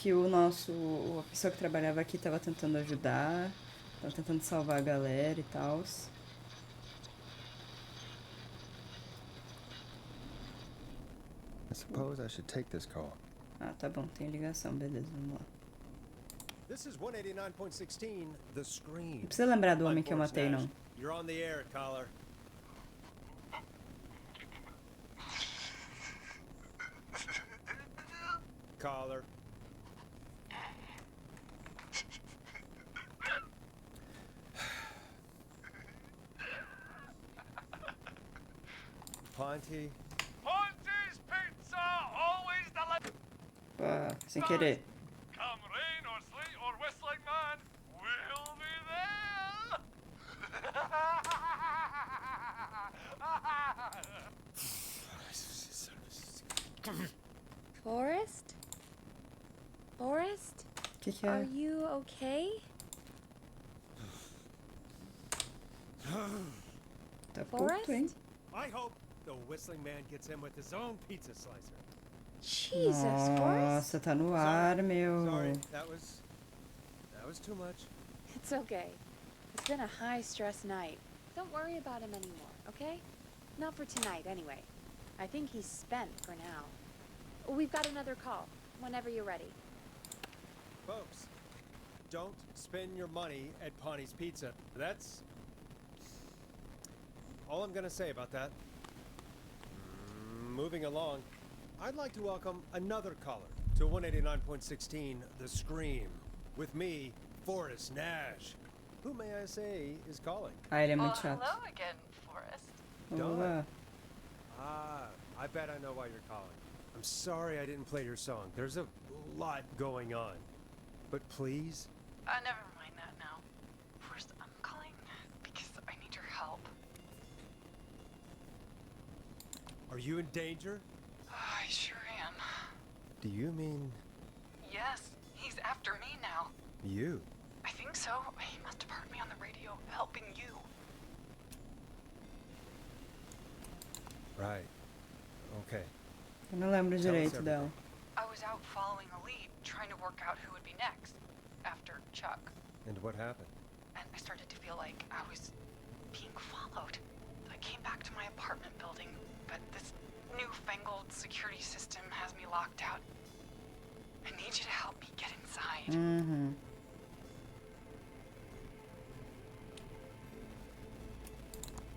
que a pessoa que trabalhava aqui tava tentando ajudar, tava tentando salvar a galera e tal. I suppose I should take this call. Ah, tá bom, tem ligação, beleza, vamos lá. This is 189.16, The Scream. Não precisa lembrar do homem que eu matei, não. You're on the air, caller. Caller. Ponty. Ponty's Pizza, always the Ah, sem querer. Come rain or sleet or whistling man, we'll be there. Forrest? Forrest? Que Are é? you okay? Tá puto, hein? I hope the whistling man gets in with his own pizza slicer. Jesus, Forrest. Nossa, tá no ar, meu. Sorry, that was too much. It's okay. It's been a high-stress night. Don't worry about him anymore, okay? Not for tonight, anyway. I think he's spent for now. We've got another call, whenever you're ready. Folks, don't spend your money at Ponty's Pizza. That's all I'm gonna say about that. Moving along, I'd like to welcome another caller to 189.16, The Scream, with me, Forrest Nash. Who, may I say, is calling? Ah, ele é muito chato. Hello again, Forrest. Vamos lá. I bet I know why you're calling. I'm sorry I didn't play your song. There's a lot going on. But please? Never mind that now. Forrest, I'm calling because I need your help. Are you in danger? I sure am. Do you mean Yes, he's after me now. you? I think so. He must have heard me on the radio helping you. Right. Okay. Eu não lembro Tell us direito everything. dela. I was out following a lead, trying to work out who would be next, after Chuck. And what happened? And I started to feel like I was being followed. I came back to my apartment building, but this newfangled security system has me locked out. I need you to help me get inside. Uhum.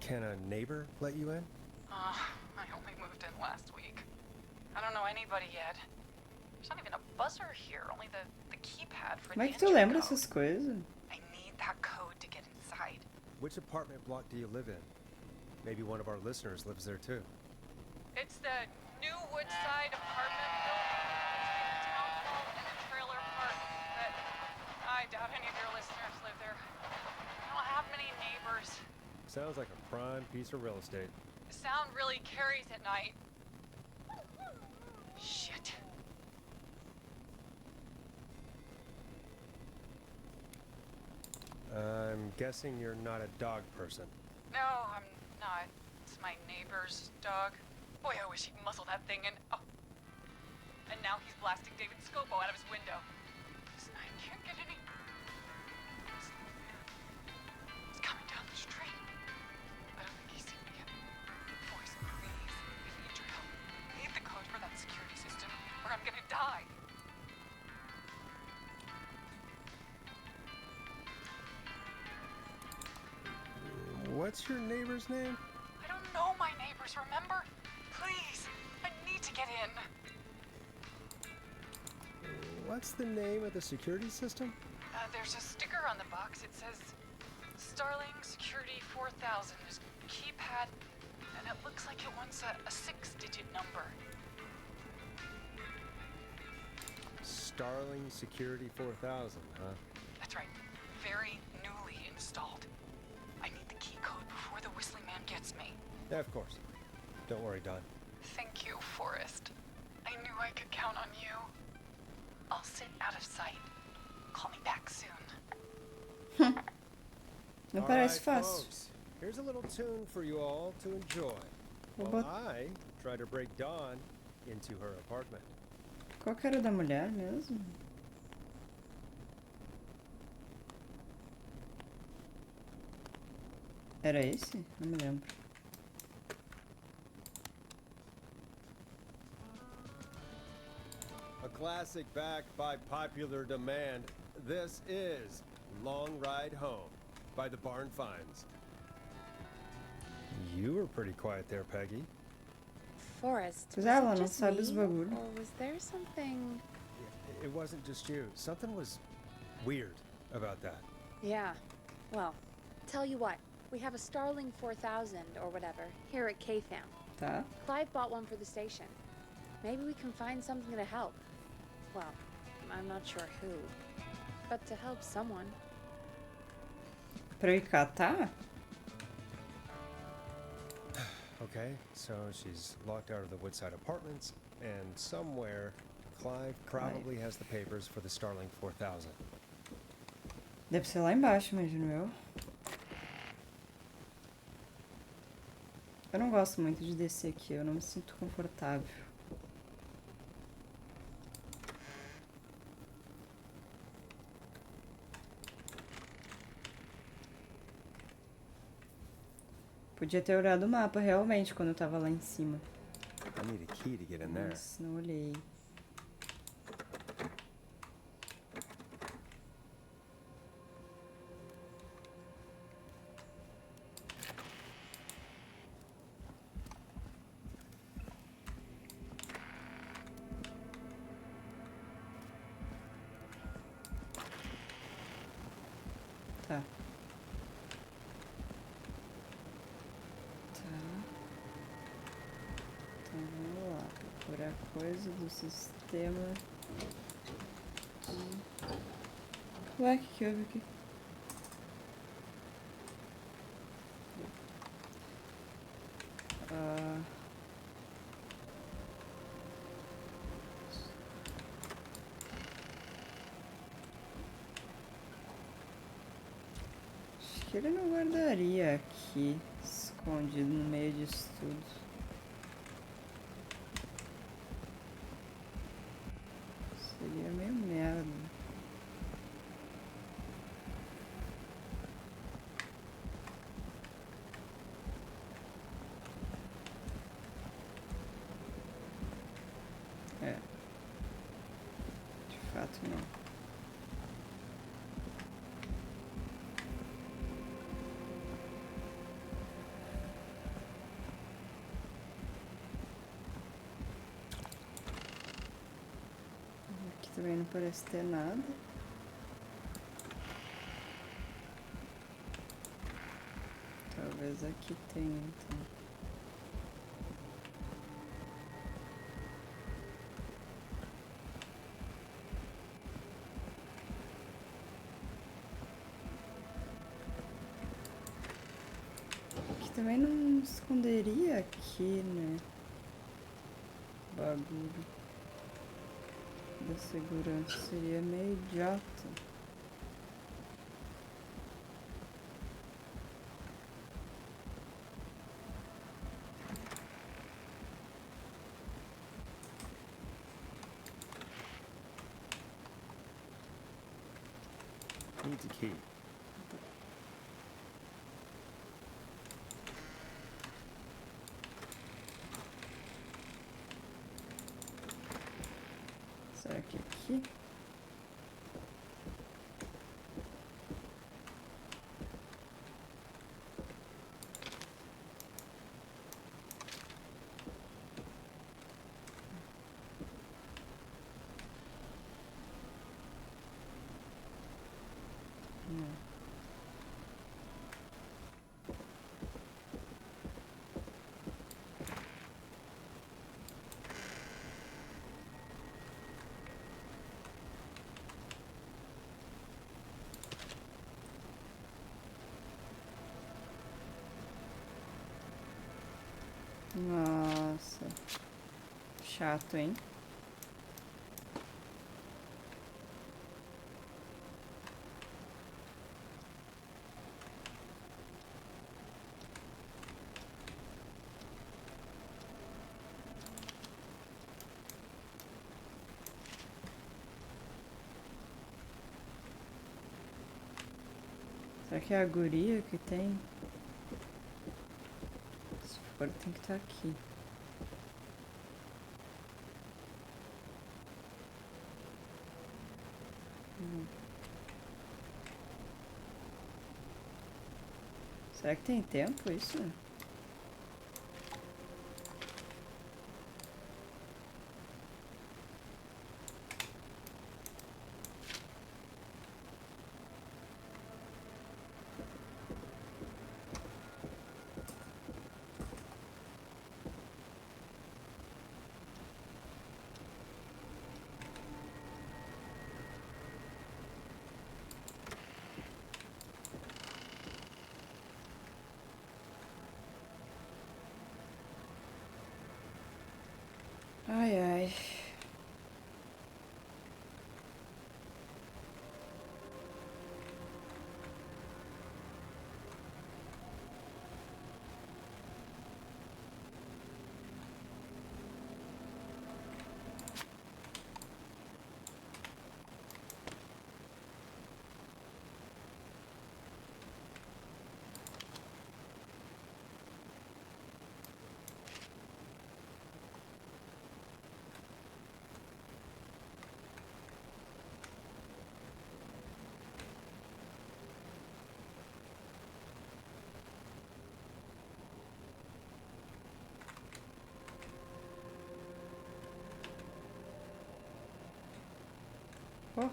Can a neighbor let you in? I only moved in last week. I don't know anybody yet. There's not even a buzzer here, only the keypad for Como the é que tu entry lembra code. essas coisas? I need that code to get inside. Which apartment block do you live in? Maybe one of our listeners lives there too. It's the new Woodside apartment building between the town hall and the trailer park, but I doubt any of your listeners live there. I don't have many neighbors. Sounds like a prime piece of real estate. The sound really carries at night. Shit. I'm guessing you're not a dog person. No, I'm not. It's my neighbor's dog. Boy, I wish he'd muzzle that thing and... Oh. And now he's blasting David Scopo out of his window. Listen, I can't get any... He's coming down the street. I don't think he's seen me yet. Boys, please, I need your help. I need the code for that security system, or I'm gonna die. What's your neighbor's name? I don't know my neighbors, remember? Please, I need to get in. What's the name of the security system? There's a sticker on the box. It says Starling Security 4000. There's a keypad, and it looks like it wants a 6-digit number. Starling Security 4000, huh? That's right. Very newly installed. I need the key code before the whistling man gets me. Yeah, of course. Don't worry, Don. Thank you, Forrest. I knew I could count on you. I'll sit out of sight. Call me back soon. Não All parece right, fácil. folks. Here's a little tune for you all to enjoy. Vou While bot- I try to break Dawn into her apartment. Qual que era da mulher mesmo? Era esse? Não me lembro. A classic backed by popular demand. This is Long Ride Home by the Barn Finds. You were pretty quiet there, Peggy. Forrest, Pois was é, ela it não just sabe os me, bagulho. or was there something... It wasn't just you. Something was weird about that. Yeah, well, tell you what, we have a Starling 4000 or whatever here at K-Fam. Tá. Clive bought one for the station. Maybe we can find something to help. Well, I'm not sure who, but to help someone. Pra eu ir catar? Okay, so she's locked out of the Woodside Apartments, and somewhere Clive probably has the papers for the Starling 4000. Deve ser lá embaixo, imagino eu. Eu não gosto muito de descer aqui, eu não me sinto confortável. Podia ter olhado o mapa realmente quando eu tava lá em cima. I need a key to get in there. Mas não olhei. Tá. Então vamos lá, procurar coisa do sistema de... Ué, o que houve aqui? Acho que ele não guardaria aqui, escondido no meio disso tudo. Seria meio merda. É. De fato, não. Aqui também não parece ter nada. Talvez aqui tenha, então. Aqui também não esconderia aqui, né? Bagulho da segurança seria meio idiota. Needs a key. Será que aqui? Não. Nossa. Chato, hein? Será que é a guria que tem? agora tem que estar aqui. Será que tem tempo isso? Ai, ai. Oh.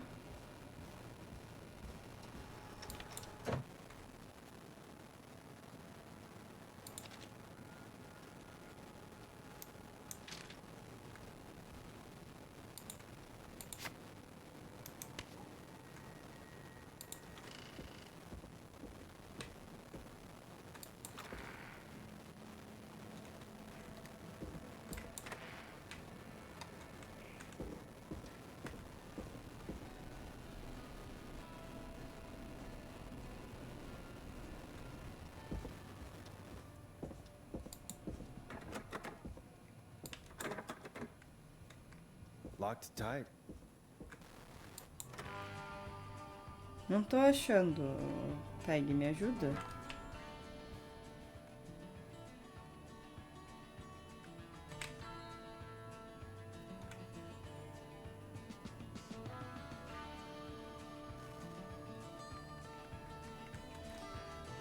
Locked tight. Não tô achando. Pegue, me ajuda.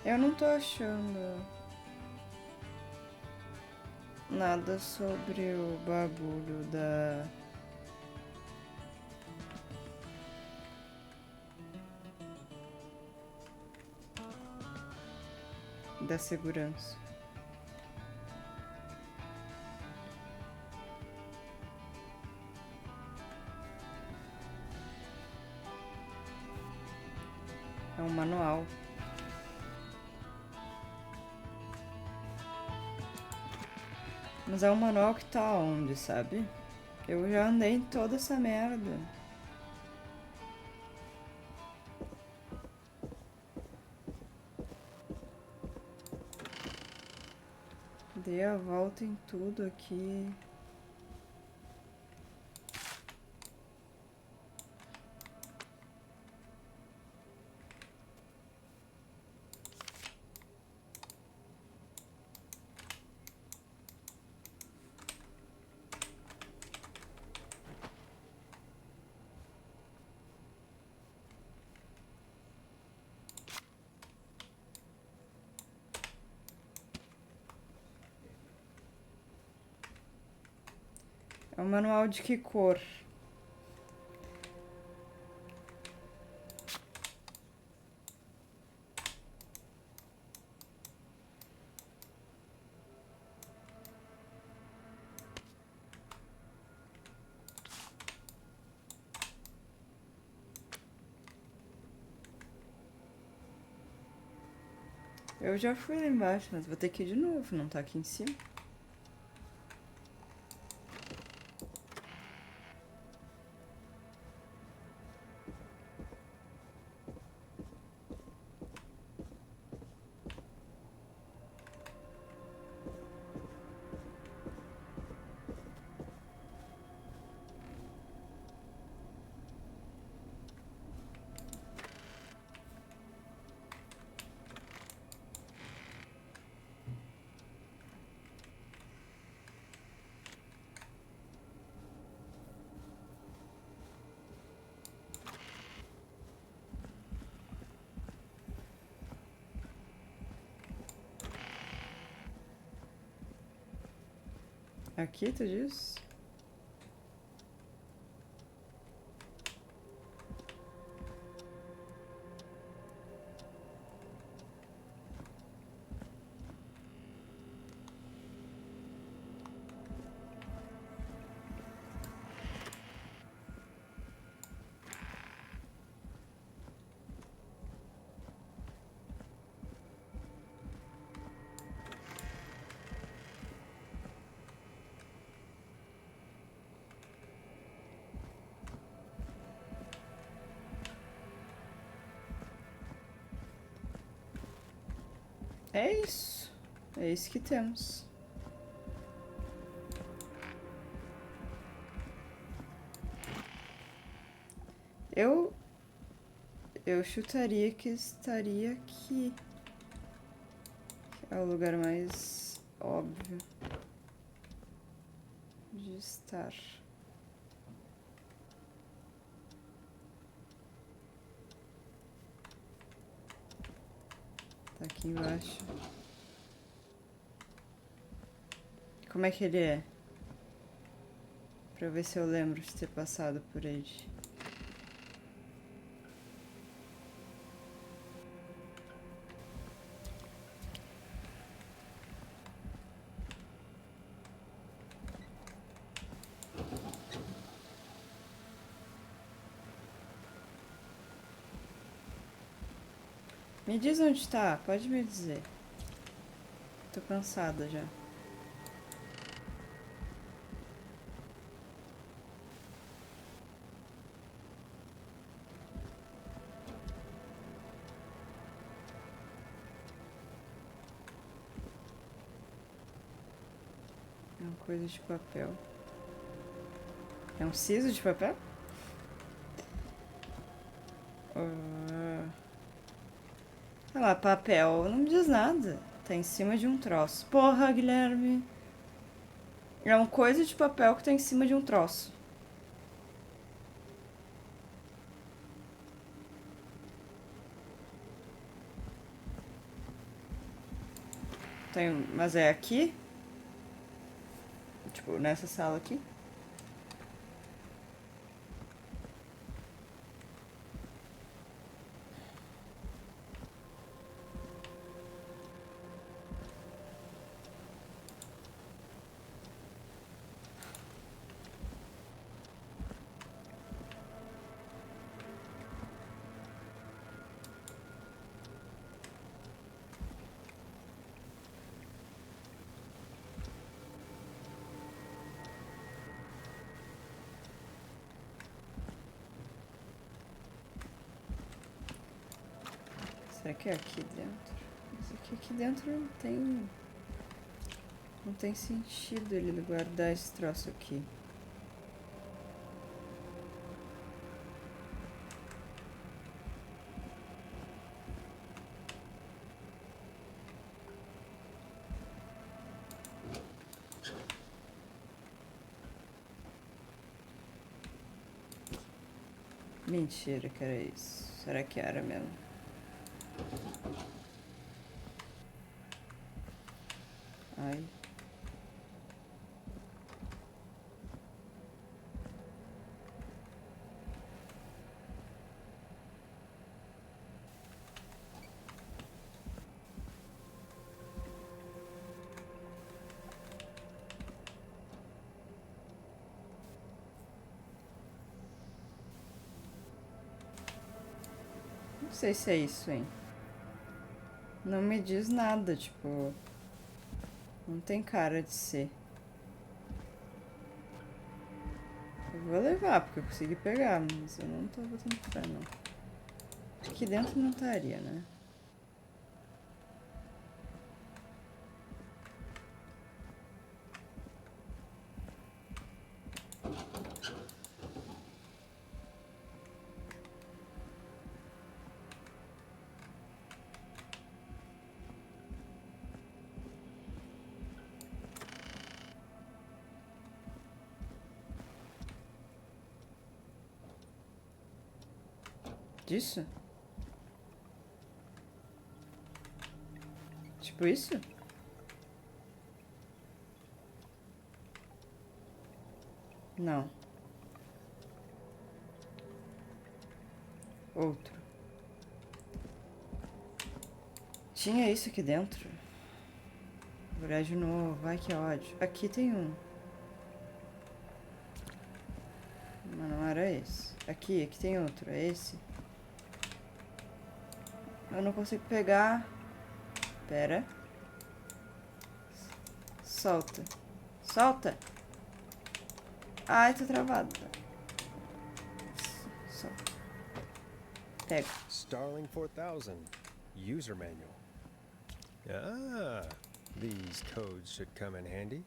Eu não tô achando nada sobre o bagulho da segurança. É um manual. Mas é um manual que tá onde, sabe? Eu já andei em toda essa merda. Dei a volta em tudo aqui. É um manual de que cor? Eu já fui lá embaixo, mas vou ter que ir de novo, não tá aqui em cima. Aqui, tu diz? É isso. É isso que temos. Eu chutaria que estaria aqui. Que é o lugar mais óbvio de estar. Tá aqui embaixo. Como é que ele é? Pra ver se eu lembro de ter passado por ele. Me diz onde tá, pode me dizer. Tô cansada já. É uma coisa de papel. É um siso de papel? Olha lá, papel não me diz nada. Tá em cima de um troço. Porra, Guilherme. É uma coisa de papel que tá em cima de um troço. Tem, mas é aqui? Tipo, nessa sala aqui? Será que é aqui dentro? Mas aqui dentro não tem... Não tem sentido ele guardar esse troço aqui. Mentira que era isso. Será que era mesmo? Ai. Não sei se é isso, hein? Não me diz nada, tipo... Não tem cara de ser. Eu vou levar, porque eu consegui pegar, mas eu não tô botando fé, não. Aqui dentro não estaria, né? Disso? Tipo isso? Não. Outro. Tinha isso aqui dentro? Vou olhar de novo. Ai, que ódio. Aqui tem um. Mas não era esse. Aqui tem outro. É esse. Eu não consigo pegar. Pera. Solta. Solta! Ai, tô travada. Solta. Pega. Starling 4000. User manual. Ah, these codes should come in handy.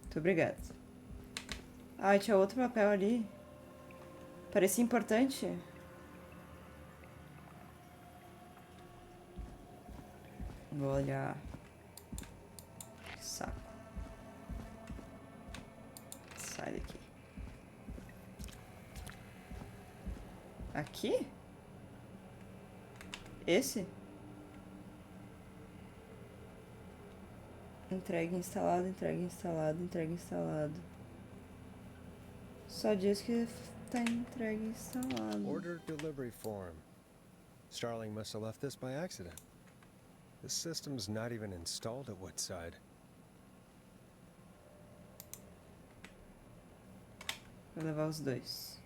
Muito obrigada. Ai, tinha outro papel ali. Parecia importante. Vou olhar. Que saco. Sai daqui. Aqui? Esse? Entregue instalado, entregue instalado, entregue instalado. Só diz que tá entregue instalado. Order delivery form. Starling must have left this by accident. This system's not even installed at Woodside. Vou levar os dois.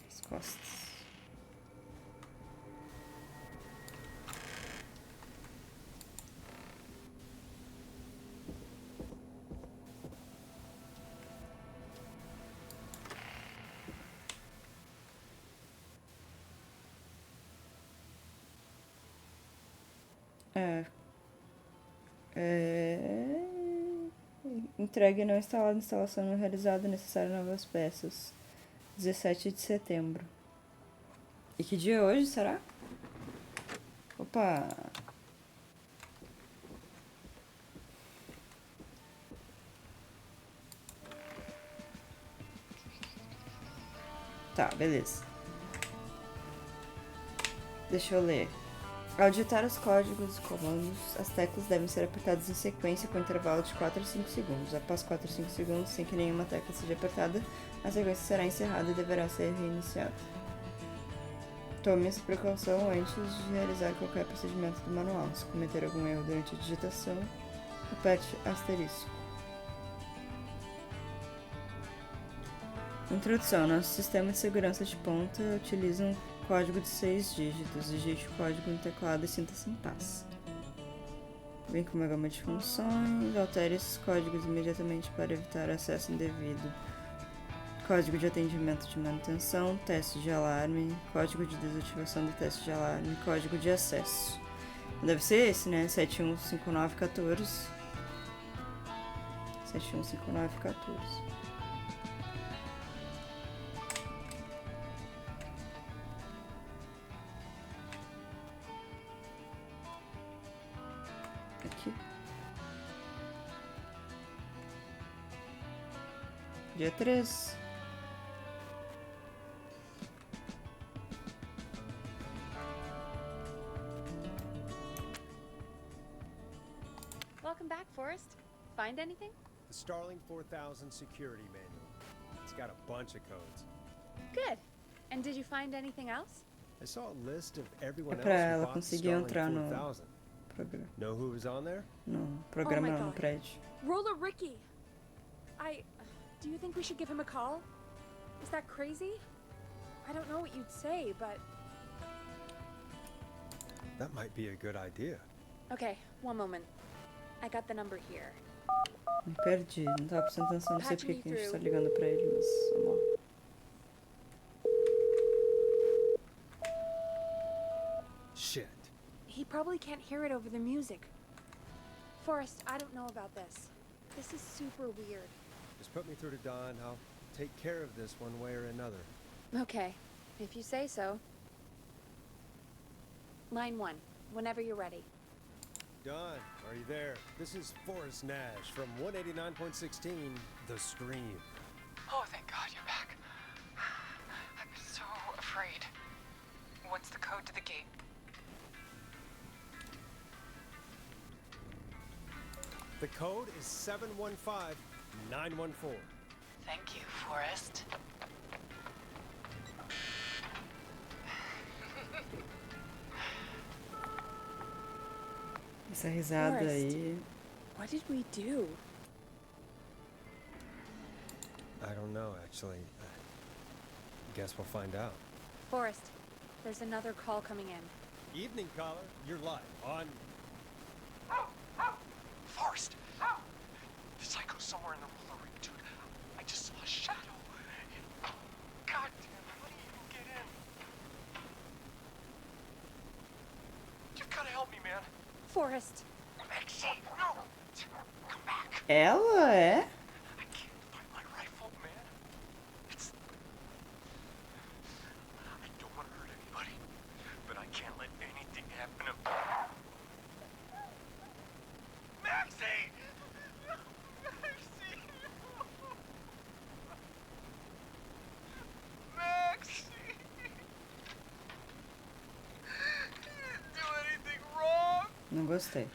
As costas. Entregue não instalada, instalação não realizada, necessário novas peças. 17 de setembro. E que dia é hoje, será? Opa! Tá, beleza. Deixa eu ler. Ao digitar os códigos e comandos, as teclas devem ser apertadas em sequência com intervalo de 4 a 5 segundos. Após 4 a 5 segundos, sem que nenhuma tecla seja apertada, a sequência será encerrada e deverá ser reiniciada. Tome essa precaução antes de realizar qualquer procedimento do manual. Se cometer algum erro durante a digitação, aperte asterisco. Introdução. Nosso sistema de segurança de ponta utiliza um código de 6 dígitos. Digite o código no teclado e sinta-se em paz. Vem com uma gama de funções. Altere esses códigos imediatamente para evitar acesso indevido. Código de atendimento de manutenção, teste de alarme, código de desativação do teste de alarme, código de acesso. Deve ser esse, né? 715914. 715914. Aqui. Dia 3. Welcome back, Forrest. Find anything? The Starling 4000 security manual. It's got a bunch of codes. Good. And did you find anything else? I saw a list of everyone É pra else ela who bought the conseguir Starling entrar no 4000. programa. Know who was on there? No programa, Oh my não, no God. prédio. Roller Ricky! Do you think we should give him a call? Is that crazy? I don't know what you'd say, but... That might be a good idea. Okay, one moment. I got the number here. Me perdi, não tava prestando atenção, não sei porque que a gente tá ligando pra ele, mas vamos lá. Shit. He probably can't hear it over the music. Forrest, I don't know about this. This is super weird. Just put me through to Don. I'll take care of this one way or another. Okay, if you say so. Line 1, whenever you're ready. Don, are you there? This is Forrest Nash from 189.16, The Scream. Oh, thank God you're back. code to the gate. The code is 715914. Thank you, Forrest. Essa risada Forrest. aí. What did we do? I don't know, actually. Guess we'll find out. Forrest, there's another call coming in. Evening caller, you're live on. Forrest! The psycho's somewhere in the roller ring, dude. I just saw a shadow. God damn it, how do you even get in? You've gotta help me, man. Forrest, Maxie, no! Come back. Ela é? I can't find my rifle, man. It's... I don't want to hurt anybody, but I can't let anything happen to... Maxie! No, Maxie! Maxie! You didn't do anything wrong! Não gostei.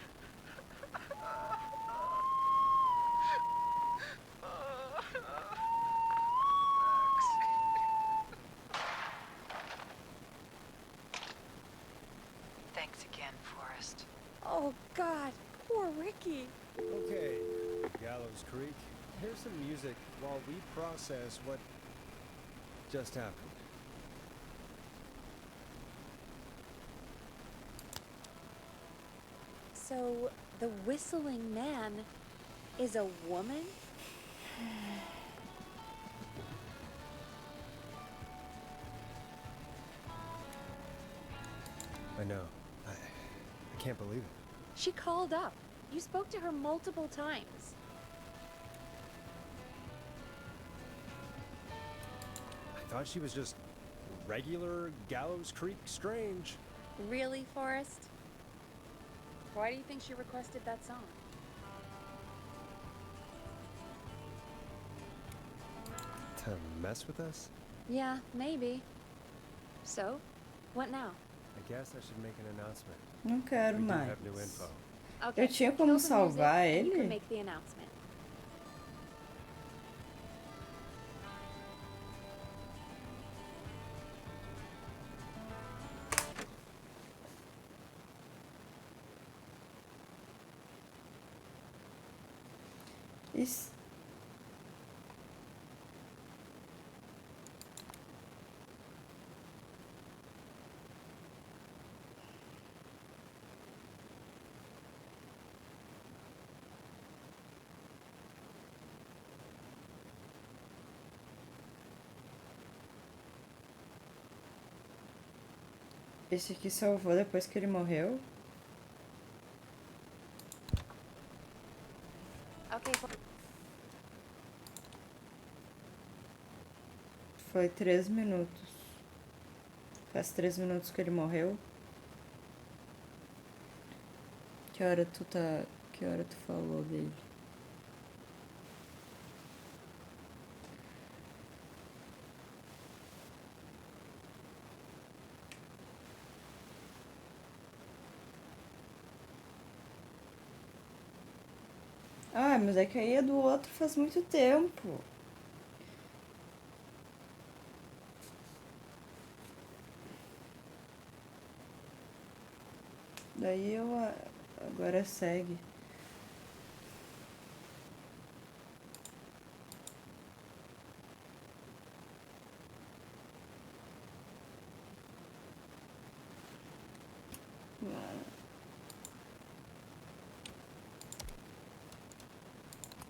Thanks again, Forrest. oh God, poor Ricky. Okay, Gallows Creek. Here's some music while we process what just happened. So, the whistling man is a woman? I know. I can't believe it. She called up. You spoke to her multiple times. I thought she was just regular Gallows Creek strange. Really, Forrest? Why do you think she requested that song? To mess with us? Yeah, maybe. So, what now? I guess I should make an announcement. Não quero We do mais. have new info. Okay, Eu tinha kill como the music salvar and You ele? can make the announcement. Isso. Esse aqui salvou depois que ele morreu? Okay, Foi 3 minutos. Faz 3 minutos que ele morreu. Que hora tu tá. Que hora tu falou dele? Ah, mas é que aí a do outro faz muito tempo. Daí eu agora segue.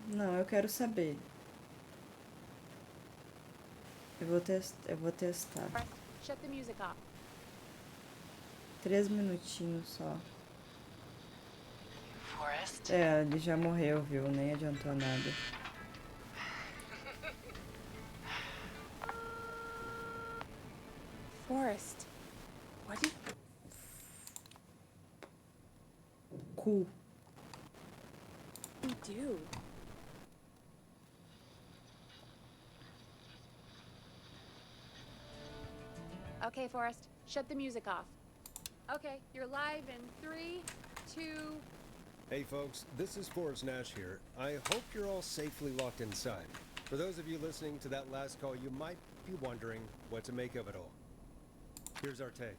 Não, eu quero saber. Eu vou testar. Forrest, shut the music off. 3 minutinhos só. Forrest? É, ele já morreu, viu? Nem adiantou nada. Forrest, what did Cu. you do? Okay, Forrest, shut the music off. Okay, you're live in 3, 2... Hey folks, this is Forrest Nash here. I hope you're all safely locked inside. For those of you listening to that last call, you might be wondering what to make of it all. Here's our take.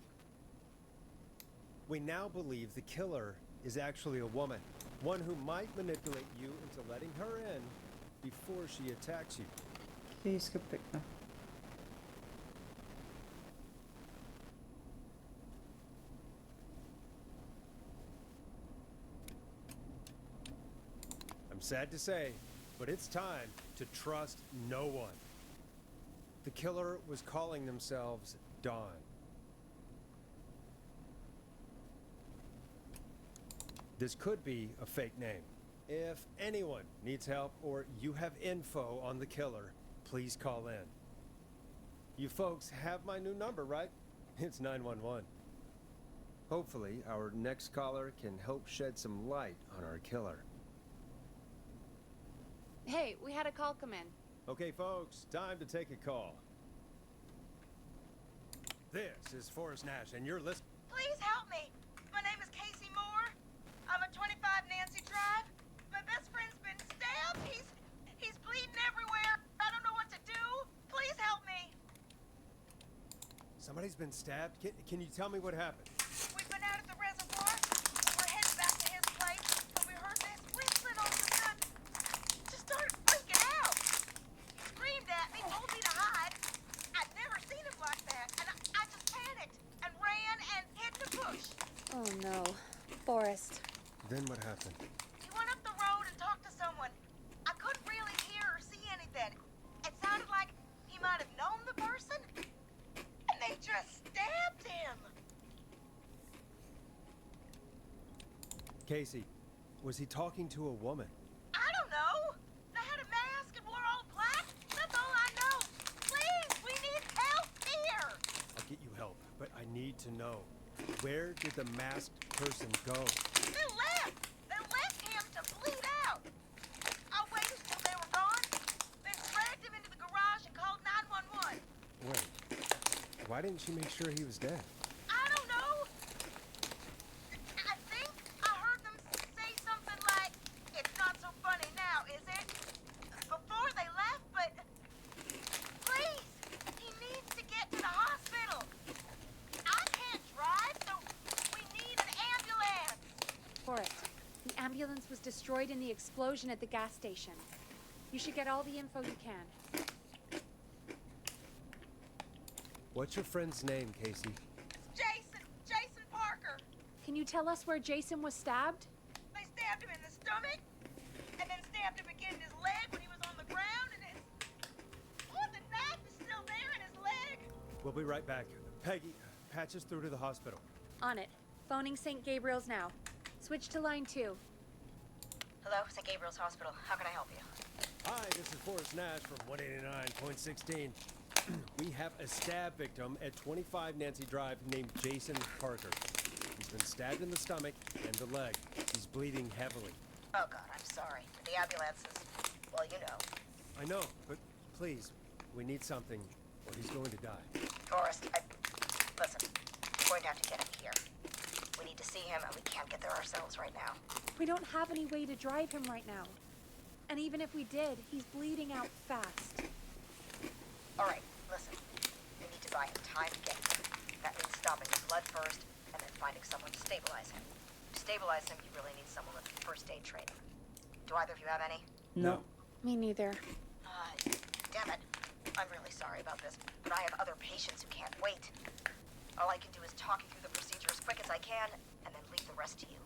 We now believe the killer is actually a woman, one who might manipulate you into letting her in before she attacks you. Que isso que eu pego? I'm sad to say, but it's time to trust no one. The killer was calling themselves Dawn. This could be a fake name. If anyone needs help or you have info on the killer, please call in. You folks have my new number, right? It's 911. Hopefully, our next caller can help shed some light on our killer. Hey, we had a call come in. Okay, folks, time to take a call. This is Forrest Nash, and you're listening. Please help me. My name is Casey Moore. I'm at 25 Nancy Drive. My best friend's been stabbed. He's bleeding everywhere. I don't know what to do. Please help me. Somebody's been stabbed? Can you tell me what happened? We've been out at the reservoir. We're headed back to his place, and we heard this whistling all of a sudden. Just started freaking out. He screamed at me, told me to hide. I'd never seen him like that, and I just panicked and ran and hid in the bush. Oh no. Forrest. Then what happened? He went up the road and talked to someone. I couldn't really hear or see anything. It sounded like he might have known the person, and they just stabbed him. Casey, was he talking to a woman? I don't know. They had a mask and wore all black. That's all I know. Please, we need help here. I'll get you help, but I need to know. Where did the masked person go? They left. They left him to bleed out. I waited till they were gone, then dragged him into the garage and called 911. Wait, why didn't she make sure he was dead? I don't know. I think I heard them say something like, "It's not so funny now, is it?" before they left, but please, he needs to get to the hospital. I can't drive, so we need an ambulance. Forrest, the ambulance was destroyed in the explosion at the gas station. You should get all the info you can. What's your friend's name, Casey? Jason Parker. Can you tell us where Jason was stabbed? They stabbed him in the stomach, and then stabbed him again in his leg when he was on the ground, and the knife is still there in his leg. We'll be right back. Peggy, patch us through to the hospital. On it. Phoning St. Gabriel's now. Switch to line 2. Hello, St. Gabriel's Hospital. How can I help you? Hi, this is Forrest Nash from 189.16. We have a stab victim at 25 Nancy Drive named Jason Parker. He's been stabbed in the stomach and the leg. He's bleeding heavily. Oh, God, I'm sorry. The ambulance is, well, you know. I know, but please, we need something or he's going to die. Forrest, listen, we're going to have to get him here. We need to see him, and we can't get there ourselves right now. We don't have any way to drive him right now. And even if we did, he's bleeding out fast. All right, listen. We need to buy him time to get here. That means stopping the blood first, and then finding someone to stabilize him. To stabilize him, you really need someone with first aid training. Do either of you have any? No. Me neither. Damn it. I'm really sorry about this, but I have other patients who can't wait. All I can do is talk you through the procedure as quick as I can, and then leave the rest to you.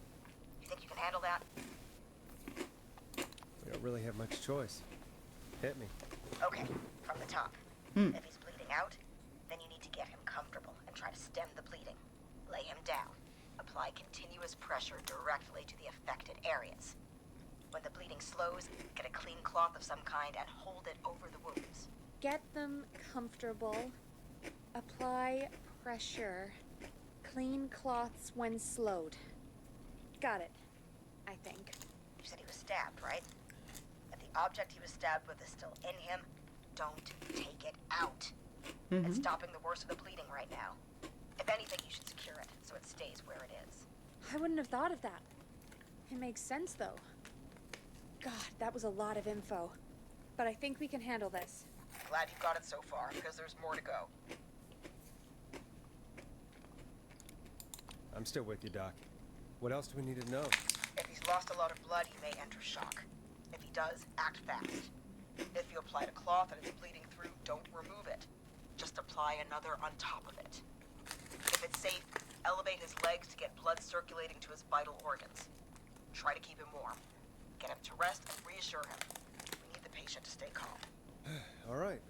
You think you can handle that? We don't really have much choice. Hit me. Okay, from the top. If he's bleeding out, then you need to get him comfortable and try to stem the bleeding. Lay him down. Apply continuous pressure directly to the affected areas. When the bleeding slows, get a clean cloth of some kind and hold it over the wounds. Get them comfortable. Apply pressure. Clean cloths when slowed. Got it, I think. You said he was stabbed, right? If the object he was stabbed with is still in him, don't take it out. It's stopping the worst of the bleeding right now. If anything, you should secure it so it stays I wouldn't have thought of that. It makes sense, though. God, that was a lot of info. But I think we can handle this. Glad you got it so far, because there's more to go. I'm still with you, Doc. What else do we need to know? If he's lost a lot of blood, he may enter shock. If he does, act fast. If you applied a cloth and it's bleeding through, don't remove it. Just apply another on top of it. If it's safe, elevate his legs to get blood circulating to his vital organs. Try to keep him warm. Get him to rest and reassure him. We need the patient to stay calm. All right,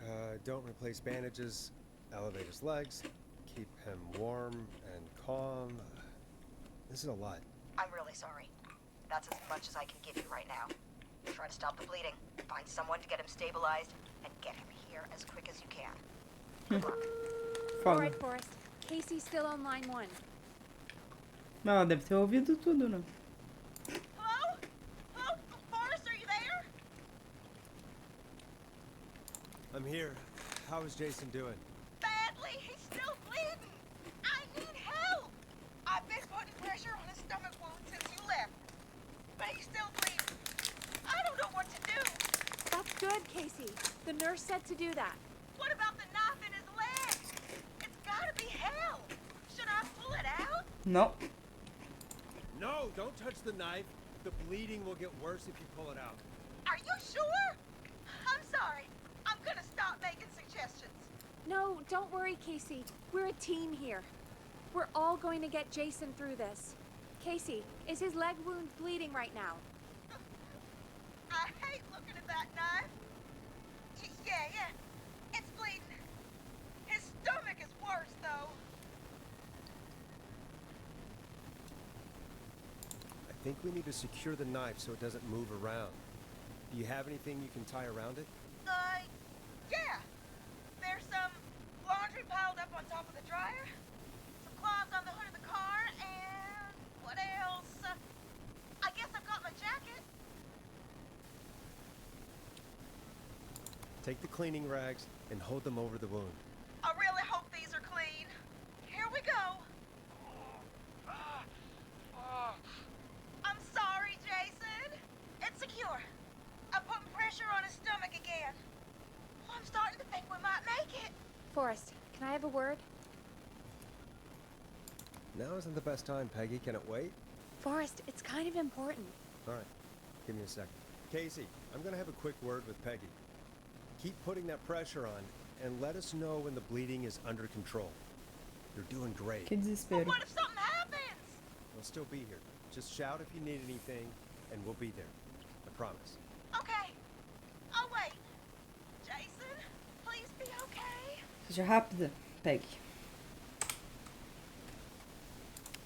don't replace bandages, elevate his legs, keep him warm and calm. This is a lot. I'm really sorry. That's as much as I can give you right now. Try to stop the bleeding, find someone to get him stabilized, and get him here as quick as you can. Good luck. All Foda. right, Forrest. Casey's still on line 1. Ela deve ter ouvido tudo, né? Hello? Hello? Forrest, are you there? I'm here. How is Jason doing? Badly. He's still bleeding. I need help. I've been putting pressure on his stomach wound since you left. But he's still bleeding. I don't know what to do. That's good, Casey. The nurse said to do that. What about the knife in his leg? It's gotta be hell. Should I pull it out? Não. No, don't touch the knife. The bleeding will get worse if you pull it out. Are you sure? I'm sorry. I'm gonna stop making suggestions. No, don't worry, Casey. We're a team here. We're all going to get Jason through this. Casey, is his leg wound bleeding right now? I hate looking at that knife. Yeah. It's bleeding. His stomach is worse, though. I think we need to secure the knife so it doesn't move around. Do you have anything you can tie around it? Yeah. There's some laundry piled up on top of the dryer, some cloths on the hood of the car, and what else? I guess I've got my jacket. Take the cleaning rags and hold them over the wound. I really hope these are clean. Here we go. I'm sorry, Jason. It's secure. I'm putting pressure on his stomach again. I'm starting to think we might make it. Forrest, can I have a word? Now isn't the best time, Peggy. Can it wait? Forrest, it's kind of important. All right, give me a second. Casey, I'm gonna have a quick word with Peggy. Keep putting that pressure on and let us know when the bleeding is under control. You're doing great. Que But desespero. what if something happens? We'll still be here. Just shout if you need anything, and we'll be there. I promise. Okay. I'll wait. Jason, please be okay. Seja rápida. Pegue.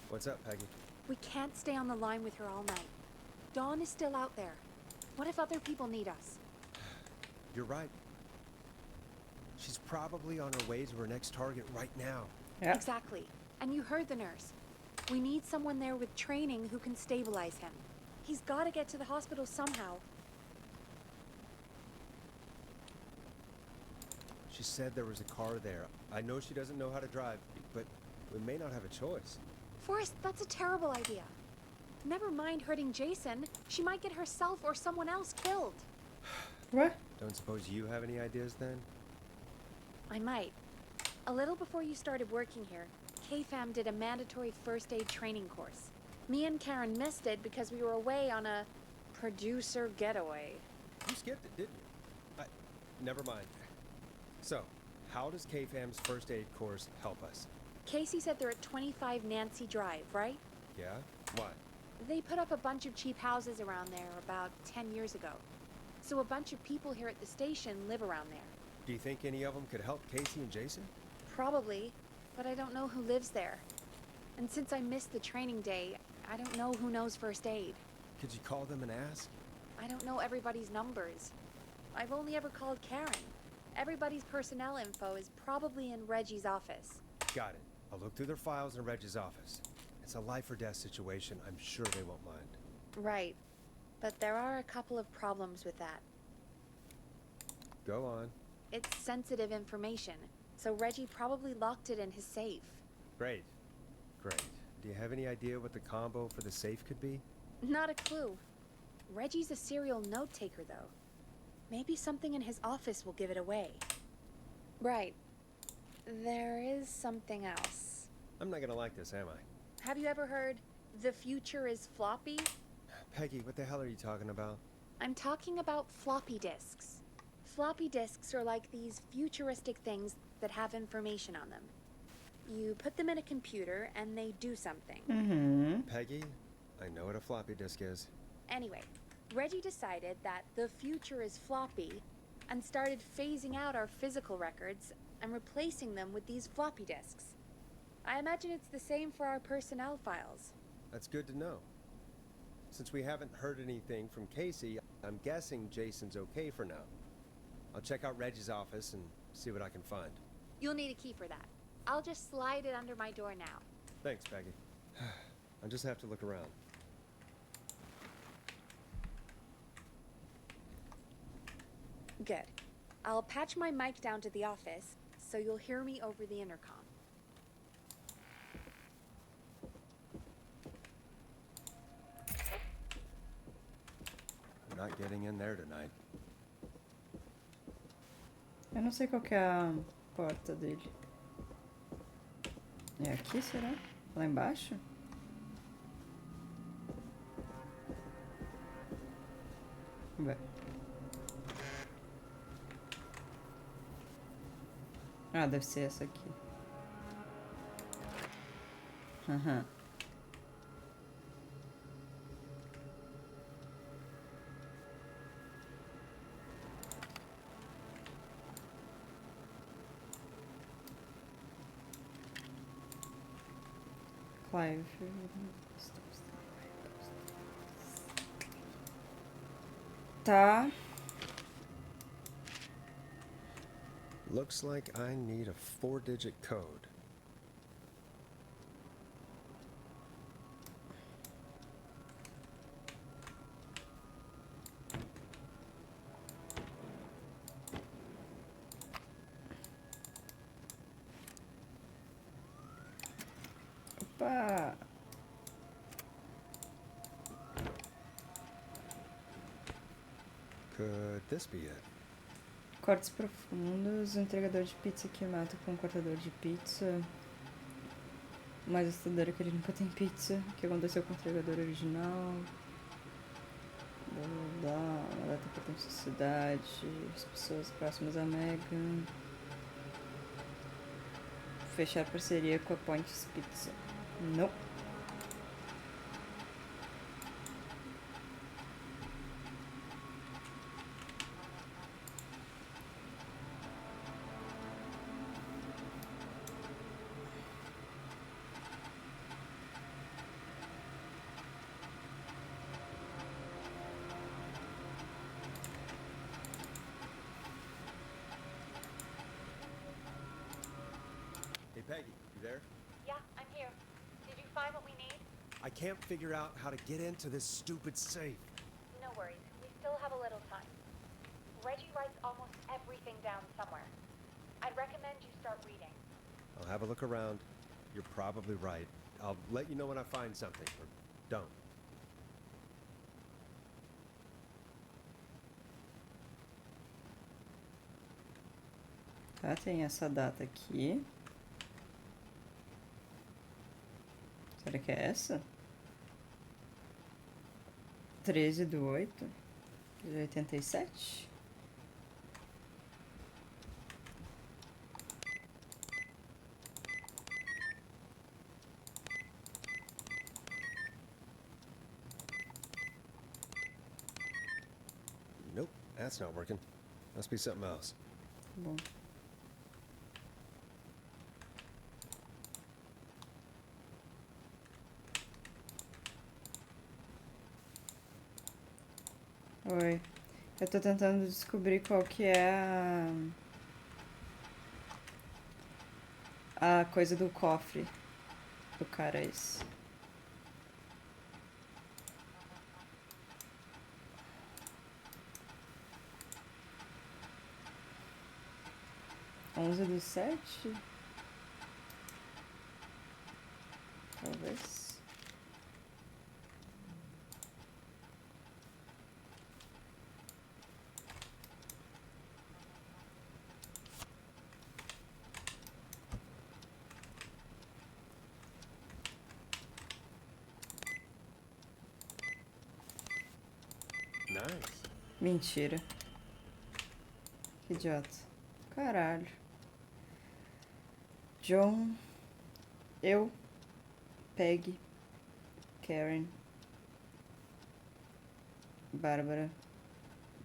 What's up, Peggy? We can't stay on the line with her all night. Dawn is still out there. What if other people need us? You're right. She's probably on her way to her next target right now. Yeah. Exactly. And you heard the nurse. We need someone there with training who can stabilize him. He's got to get to the hospital somehow. She said there was a car there. I know she doesn't know how to drive, but we may not have a choice. Forrest, that's a terrible idea. Never mind hurting Jason. She might get herself or someone else killed. What? Don't suppose you have any ideas then? I might. A little before you started working here, KFAM did a mandatory first aid training course. Me and Karen missed it because we were away on a producer getaway. You skipped it, didn't you? Never mind. So, how does KFAM's first aid course help us? Casey said they're at 25 Nancy Drive, right? Yeah? Why? They put up a bunch of cheap houses around there about 10 years ago. So a bunch of people here at the station live around there. Do you think any of them could help Casey and Jason? Probably, but I don't know who lives there. And since I missed the training day, I don't know who knows first aid. Could you call them and ask? I don't know everybody's numbers. I've only ever called Karen. Everybody's personnel info is probably in Reggie's office. Got it. I'll look through their files in Reggie's office. It's a life or death situation. I'm sure they won't mind. Right. But there are a couple of problems with that. Go on. It's sensitive information, so Reggie probably locked it in his safe. Great. Great. Do you have any idea what the combo for the safe could be? Not a clue. Reggie's a serial note taker, though. Maybe something in his office will give it away. Right. There is something else. I'm not gonna like this, am I? Have you ever heard, the future is floppy? Peggy, what the hell are you talking about? I'm talking about floppy disks. Floppy disks are like these futuristic things that have information on them. You put them in a computer and they do something. Uhum. Peggy, I know what a floppy disk is. Anyway, Reggie decided that the future is floppy and started phasing out our physical records and replacing them with these floppy disks. I imagine it's the same for our personnel files. That's good to know. Since we haven't heard anything from Casey, I'm guessing Jason's okay for now. I'll check out Reggie's office and see what I can find. You'll need a key for that. I'll just slide it under my door now. Thanks, Peggy. I'll just have to look around. Good. I'll patch my mic down to the office, so you'll hear me over the intercom. I'm not getting in there tonight. Eu não sei qual que é a porta dele. É aqui, será? Lá embaixo? Vamos ver. Ah, deve ser essa aqui. Aham. Clive. Tá. Looks like I need a 4-digit code. Opa! Could this be it? Cortes profundos, entregador de pizza que mata com um cortador de pizza. Mais assustador é que ele nunca tem pizza. O que aconteceu com o entregador original? Blá blá blá. Uma data pra ter sociedade. As pessoas próximas a Megan. Fechar parceria com a Points Pizza. Não. Hey, Peggy, you there? Yeah, I'm here. Did you find what we need? I can't figure out how to get into this stupid safe. No worries. We still have a little time. Reggie writes almost everything down somewhere. I'd recommend you start reading. I'll have a look around. You're probably right. I'll let you know when I find something, or don't. Tá, tem essa data aqui. Será que é essa? 13/8/87? Nope, that's not working. Must be something else. Bom. Oi. Eu tô tentando descobrir qual que é a coisa do cofre do cara esse. (11/7) Tá talvez. Nice. Mentira. Que idiota. Caralho. John. Eu. Peg. Karen. Bárbara.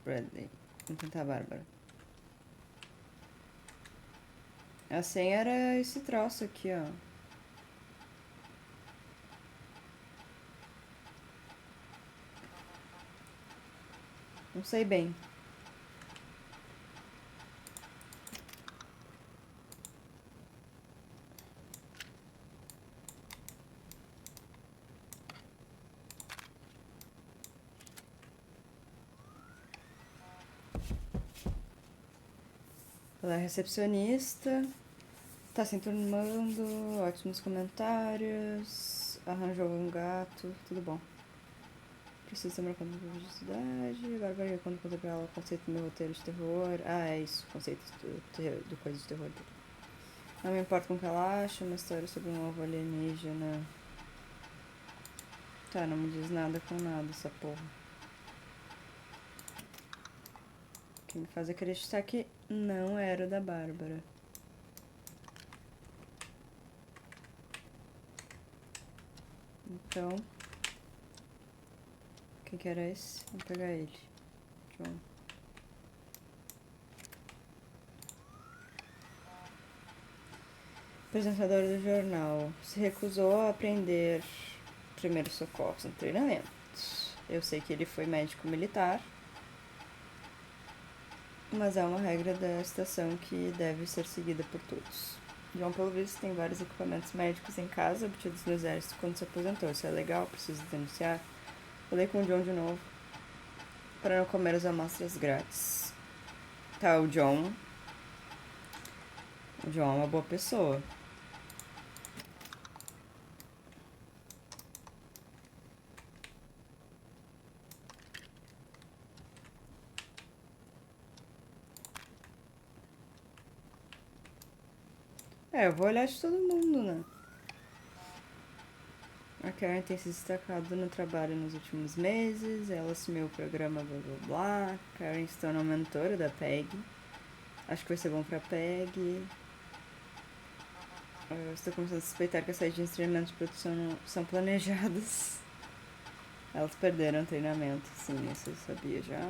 Bradley. Vamos tentar a Bárbara. A senha era esse troço aqui, ó. Não sei bem. Ela é recepcionista. Tá se enturmando. Ótimos comentários. Arranjou um gato. Tudo bom. Preciso ter marcado um de cidade. Bárbara, quando conta pra ela o conceito do meu roteiro de terror. Ah, é isso. Conceito do coisa de terror dele. Não me importa com o que ela acha. Uma história sobre um ovo alienígena. Tá, não me diz nada com nada essa porra. O que me faz acreditar que não era o da Bárbara. Então... Quem que era esse? Vamos pegar ele. John. Apresentador do jornal. Se recusou a aprender primeiros socorros no treinamento. Eu sei que ele foi médico militar. Mas é uma regra da estação que deve ser seguida por todos. John, pelo visto, tem vários equipamentos médicos em casa, obtidos no exército quando se aposentou. Isso é legal, preciso denunciar. Falei com o John de novo. Para não comer as amostras grátis. Tá, o John. O John é uma boa pessoa. É, eu vou olhar de todo mundo, né? A Karen tem se destacado no trabalho nos últimos meses. Ela assumiu o programa blá blá blá. Karen se tornou mentora da Peg. Acho que vai ser bom pra Peg. Eu estou começando a suspeitar que as saídas de treinamento de produção não são planejadas. Elas perderam o treinamento, sim, isso eu sabia já.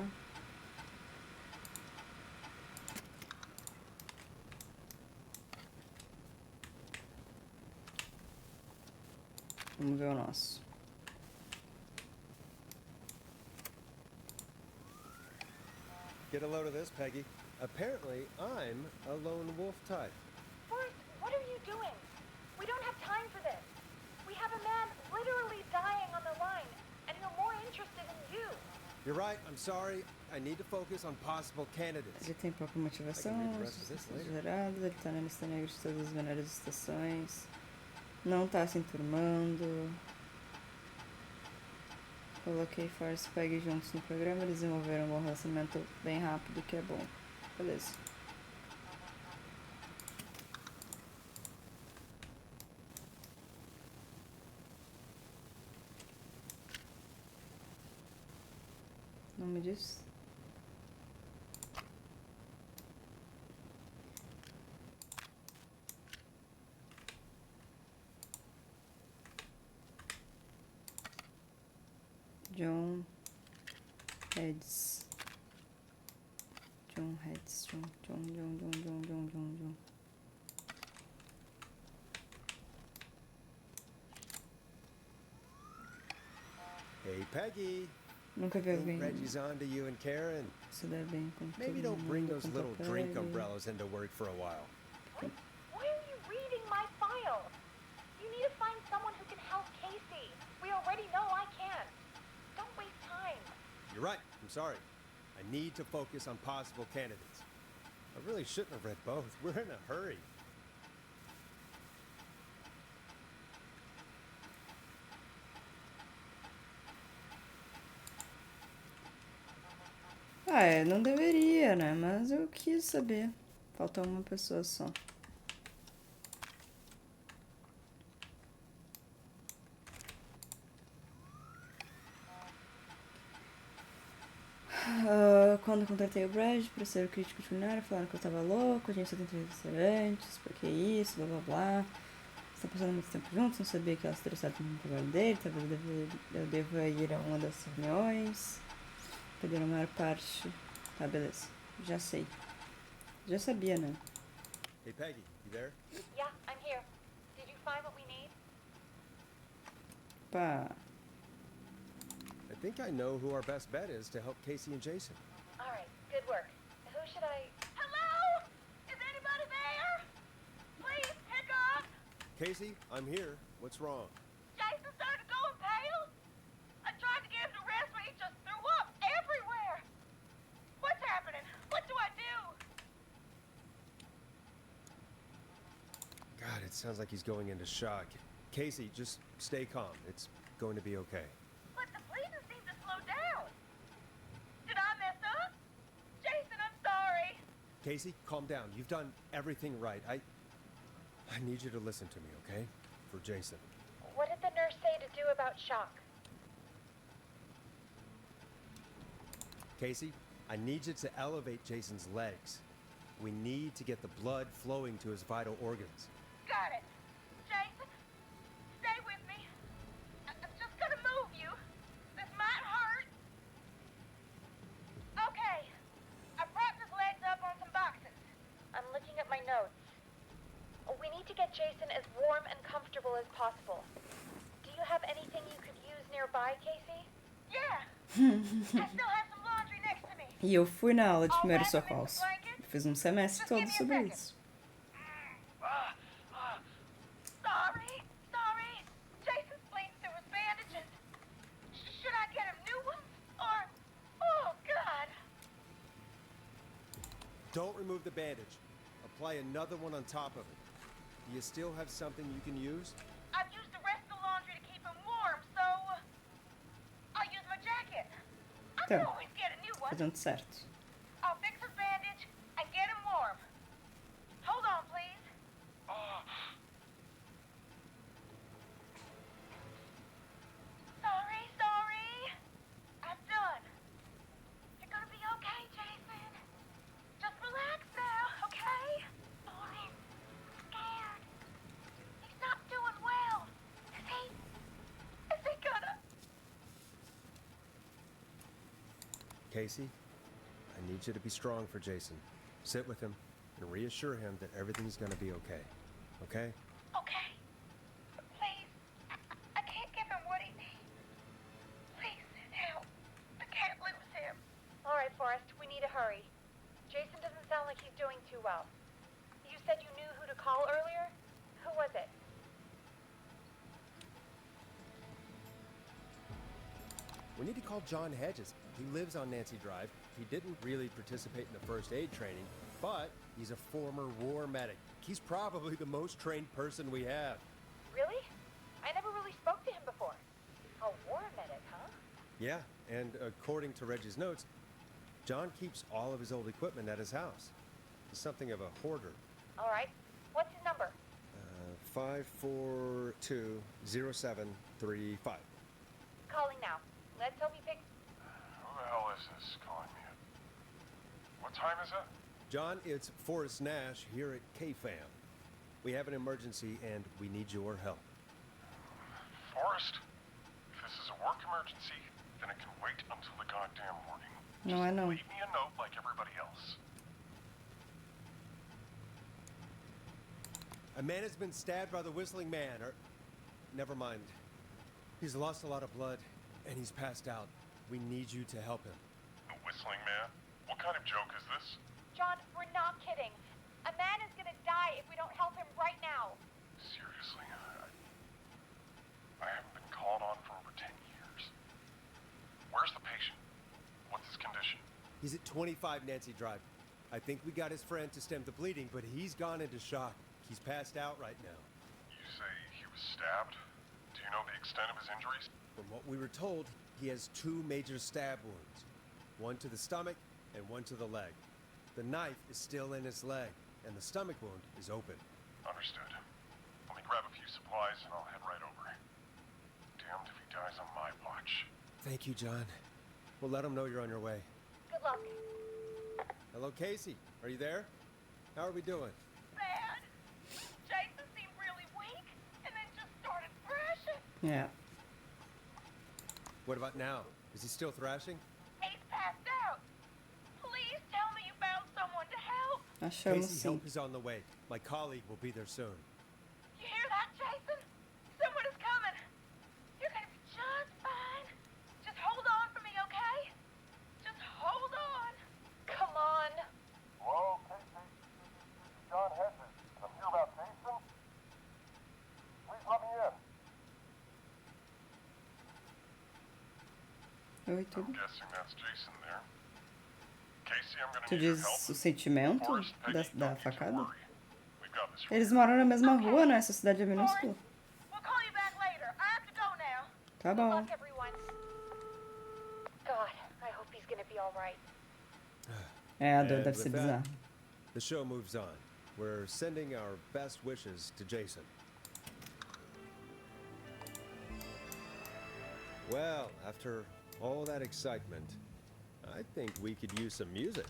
Vamos ver o nosso. Get a load of this, Peggy. Apparently, I'm a lone wolf type. Forrest, what are you doing? We don't have time for this. We have a man literally dying on the line, and we're more interested in you. You're right, I'm sorry. I need to focus on possible candidates. Ele tem pouca motivação, exagerado, ele tá na lista negra de todas as menores estações. Não tá se enturmando. Coloquei Force e Peg juntos no programa, eles desenvolveram um bom relacionamento bem rápido, que é bom. Beleza. Nome disso? John Heads. John Heads. John. Hey, Peggy. Nunca vi alguém Think Reggie's on to you and Karen. se dar bem com todo Maybe don't bring mundo, those com little papel. drink umbrellas into work for a while. Why are you reading my file? You need to find someone who can help Casey. We already know I can. Don't waste time. You're right, I'm sorry. I need to focus on possible candidates. I really shouldn't have read both. We're in a hurry. Ah, não deveria, né? Mas eu quis saber. Falta uma pessoa só. Quando contratei o Brad para ser o crítico de culinária, falaram que eu tava louco, a gente só tem 3 restaurantes, porque isso, blá blá blá. Está passando muito tempo juntos, não sabia que ela se interessava no trabalho dele, talvez eu deva ir a uma das reuniões. Perderam a maior parte. Tá, beleza. Já sei. Já sabia, né? Hey, Peggy, you there? Yeah, I'm here. Did you find what we need? Pá. I think I know who our best bet is to help Casey and Jason. All right, good work. Who should I... Hello? Is anybody there? Please pick up. Casey, I'm here. What's wrong? Jason started going pale. I tried to get him to rest, but he just threw up everywhere. What's happening? What do I do? God, it sounds like he's going into shock. Casey, just stay calm. It's going to be okay. But the bleeding seemed to slow down. Did I mess up? Jason, I'm sorry. Casey, calm down. You've done everything right. I need you to listen to me, okay? For Jason. What did the nurse say to do about shock? Casey, I need you to elevate Jason's legs. We need to get the blood flowing to his vital organs. Got it. Jason, stay with me. I'm just gonna move you. This might hurt. Okay. I propped his legs up on some boxes. I'm looking at my notes. We need to get Jason as warm and comfortable as possible. Do you have anything you could use nearby, Casey? Yeah. I still have some laundry next to me. E eu fui na aula de primeiros socorros. Eu fiz um semestre todo sobre isso. Sorry. Jason's bleeding through his bandages. Should I get him new ones? Or... Oh, God. Don't remove the bandage. Apply another one on top of it. Do you still have something you can use? I've used the rest of the laundry to keep him warm, so... I'll use my jacket. I can Tá. always get a new one. Fazendo certo. I'll fix his bandage and get him warm. Hold on, please. Sorry. I'm done. You're gonna be okay, Jason. Just relax now, okay? Oh, he's scared. He's not doing well. Is he gonna... Casey, I need you to be strong for Jason. Sit with him and reassure him that everything's gonna be okay. Okay? Okay. Please. I can't give him what he needs. Please, help. I can't lose him. All right, Forrest, we need to hurry. Jason doesn't sound like he's doing too well. You said you knew who to call earlier? Who was it? We need to call John Hedges. He lives on Nancy Drive. He didn't really participate in the first aid training, but he's a former war medic. He's probably the most trained person we have. Really? I never really spoke to him before. A war medic, huh? Yeah, and according to Reggie's notes, John keeps all of his old equipment at his house. He's something of a hoarder. All right. What's his number? 5420735. Calling now. Let's hope he picks... Who the hell is this calling me? What time is it? John, it's Forrest Nash here at K-Fam. We have an emergency and we need your help. Forrest, if this is a work emergency, then it can wait until the goddamn morning. Não é não. Leave me a note like everybody else. A man has been stabbed by the Whistling Man, or... Never mind. He's lost a lot of blood, and he's passed out. We need you to help him. The Whistling Man? What kind of joke is this? John, we're not kidding. A man is gonna die if we don't help him right now. Seriously, I haven't been called on for over 10 years. Where's the patient? What's his condition? He's at 25 Nancy Drive. I think we got his friend to stem the bleeding, but he's gone into shock. He's passed out right now. You say he was stabbed? Do you know the extent of his injuries? From what we were told, he has 2 major stab wounds. One to the stomach and one to the leg. The knife is still in his leg, and the stomach wound is open. Understood. Let me grab a few supplies and I'll head right over. Damned if he dies on my watch. Thank you, John. We'll let him know you're on your way. Good luck. Hello, Casey. Are you there? How are we doing? Bad. Jason seemed really weak and then just started thrashing. Yeah. What about now? Is he still thrashing? He's passed out. Please tell me you found someone to help. Achamos Casey, sim. help is on the way. My colleague will be there soon. You hear that, Jason? Someone is coming. You're gonna be just fine. Just hold on for me, okay? Just hold on. Come on. Hello, Casey. John Hedges. I'm here about Jason. Please let me in. Oi, tudo. I'm guessing that's Jason there. Casey, I'm gonna Tu need your diz help. o sentimento Forrest, Peggy, da don't need to facada? worry. We've got this. Eles moram na mesma rua, né? Essa cidade é minúscula. We'll call you back later. I have to go now. Tá Good bom. luck, everyone. God, I hope he's gonna be all right. É, a dor And deve ser with that, bizarra. The show moves on. We're sending our best wishes to Jason. Well, after all that excitement, I think we could use some music.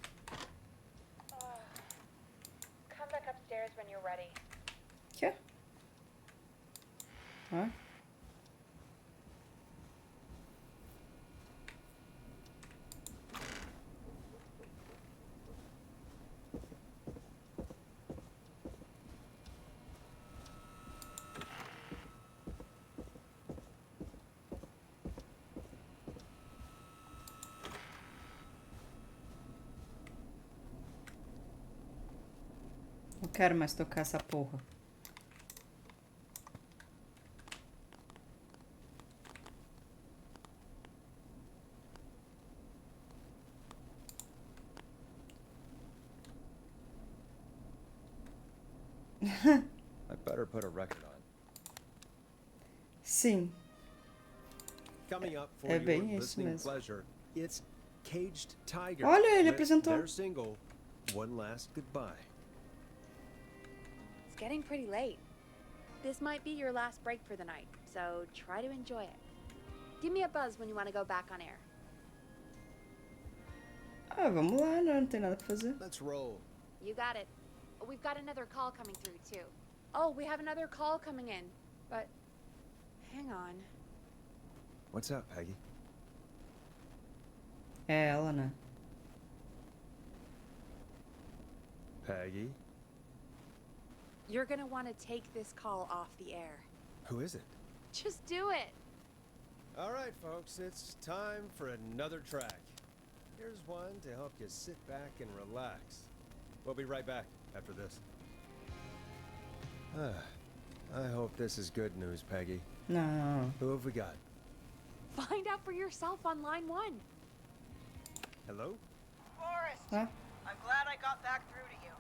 Come back upstairs when you're ready. Quê? Ó. Não quero mais tocar essa porra. I better put a record on. Sim. Coming up for É your bem isso listening mesmo. pleasure, it's Caged Tiger. Olha, ele with apresentou. their single, One Last Goodbye. It's getting pretty late. This might be your last break for the night, so try to enjoy it. Give me a buzz when you want to go back on air. Ah, vamos lá, né? Não tem nada pra fazer. Let's roll. You got it. We've got another call coming through, too. Oh, we have another call coming in. But, hang on. What's up, Peggy? É ela, né? Peggy? You're gonna want to take this call off the air. Who is it? Just do it. All right, folks, it's time for another track. Here's one to help you sit back and relax. We'll be right back after this. I hope this is good news, Peggy. Não. Who have we got? Find out for yourself on line 1. Hello? Forrest, Hã? I'm glad I got back through to you.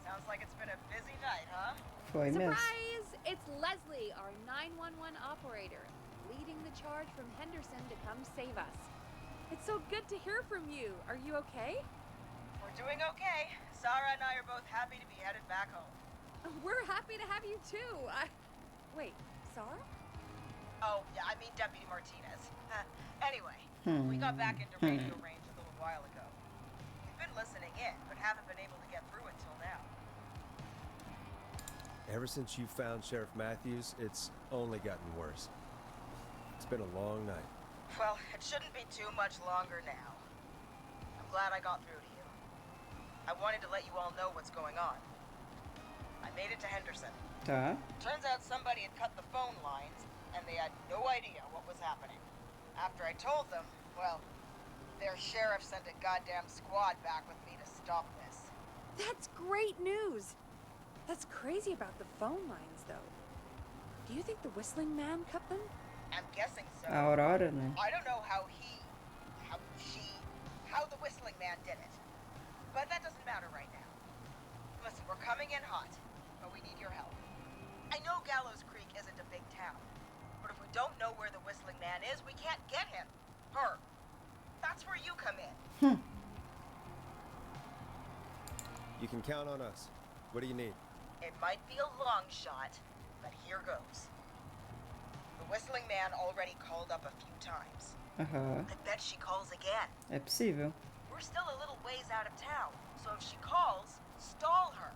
Sounds like it's been a busy night, huh? Foi mesmo. Surprise! It's Leslie, our 911 operator, leading the charge from Henderson to come save us. It's so good to hear from you. Are you okay? We're doing okay. Sarah and I are both happy to be headed back home. We're happy to have you too. Wait, Sarah? Oh, yeah, I mean Deputy Martinez. Anyway, we got back into radio range a little while ago. We've been listening in, but haven't been able to get through until now. Ever since you found Sheriff Matthews, it's only gotten worse. It's been a long night. Well, it shouldn't be too much longer now. I'm glad I got through to you. I wanted to let you all know what's going on. I made it to Henderson. Tá. Turns out somebody had cut the phone lines, and they had no idea what was happening. After I told them, well, their sheriff sent a goddamn squad back with me to stop this. That's great news. That's crazy about the phone lines, though. Do you think the Whistling Man cut them? I'm guessing so. A Aurora, né? I don't know how the Whistling Man did it. But that doesn't matter right now. Listen, we're coming in hot, but we need your help. I know Gallows Creek isn't a big town, but if we don't know where the Whistling Man is, we can't get him. Her. That's where you come in. You can count on us. What do you need? It might be a long shot, but here goes. The Whistling Man already called up a few times. Aham. I bet she calls again. É possível. We're still a little ways out of town, so if she calls, stall her.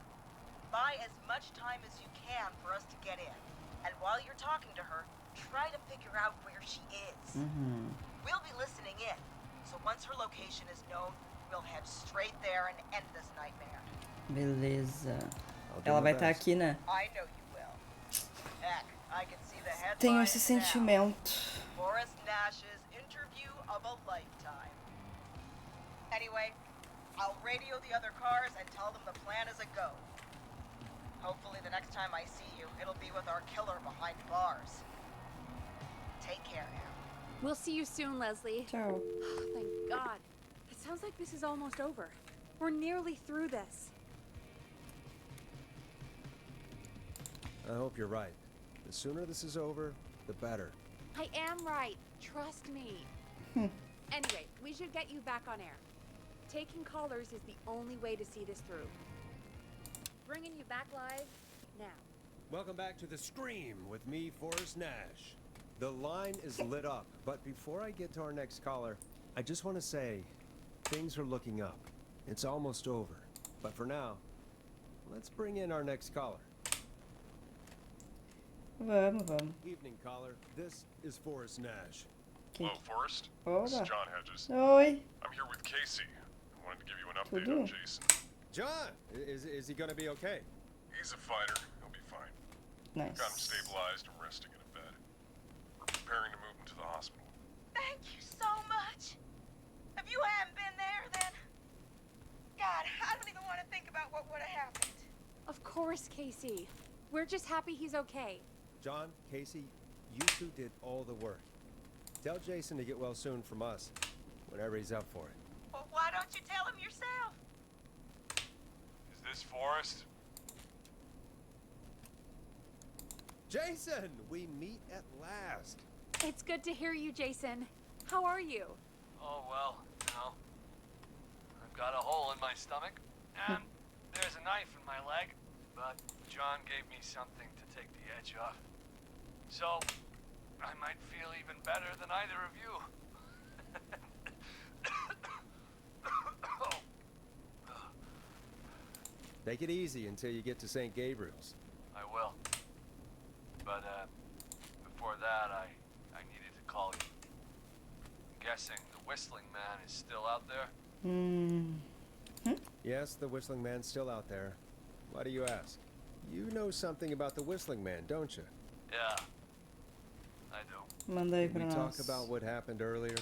Buy as much time as you can for us to get in. And while you're talking to her, try to figure out where she is. Uhum. We'll be listening in, so once her location is known, we'll head straight there and end this nightmare. Beleza. I'll do Ela my vai estar best. aqui, né? I know you will. Heck, I can see the headlines Tenho esse now. sentimento. Forrest Nash's interview of a lifetime. Anyway, I'll radio the other cars and tell them the plan is a go. Hopefully the next time I see you, it'll be with our killer behind bars. Take care now. We'll see you soon, Leslie. Tchau. Oh, thank God. It sounds like this is almost over. We're nearly through this. I hope you're right. The sooner this is over, the better. I am right. Trust me. Anyway, we should get you back on air. Taking callers is the only way to see this through. Bringing you back live now. Welcome back to The Scream with me, Forrest Nash. The line is lit up, but before I get to our next caller, I just want to say things are looking up. It's almost over. But for now, let's bring in our next caller. Vamos, vamos. Evening, caller. This is Forrest Nash. Hello, Forrest. This is Olá. John Hedges. Oi. I'm here with Casey. I wanted to give you an update Tudo? on Jason. John, is he gonna be okay? He's a fighter. He'll be fine. Nice. Got him stabilized and resting in a bed. We're preparing to move him to the hospital. Thank you so much. If you hadn't been there, then... God, I don't even want to think about what would have happened. Of course, Casey. We're just happy he's okay. John, Casey, you two did all the work. Tell Jason to get well soon from us, whenever he's up for it. Well, why don't you tell him yourself? Is this Forrest? Jason, we meet at last. It's good to hear you, Jason. How are you? Oh, well, you know, I've got a hole in my stomach, and there's a knife in my leg, but John gave me something to take the edge off. So, I might feel even better than either of you. Take it easy until you get to St. Gabriel's. I will. But, before that, I needed to call you. I'm guessing the Whistling Man is still out there? Yes, the Whistling Man's still out there. Why do you ask? You know something about the Whistling Man, don't you? Yeah, I do. Manda aí Did pra we nós. talk about what happened earlier?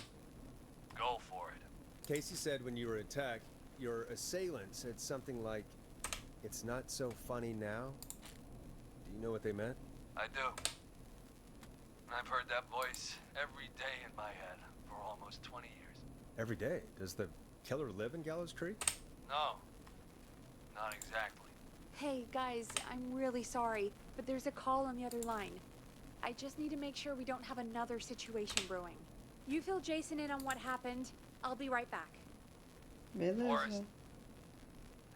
Go for it. Casey said when you were attacked, your assailant said something like, "It's not so funny now." Do you know what they meant? I do. I've heard that voice every day in my head for almost 20 years. Every day. Does the killer live in Gallows Creek? No, not exactly. Hey, guys, I'm really sorry, but there's a call on the other line. I just need to make sure we don't have another situation brewing. You fill Jason in on what happened. I'll be right back. Beleza. Forrest.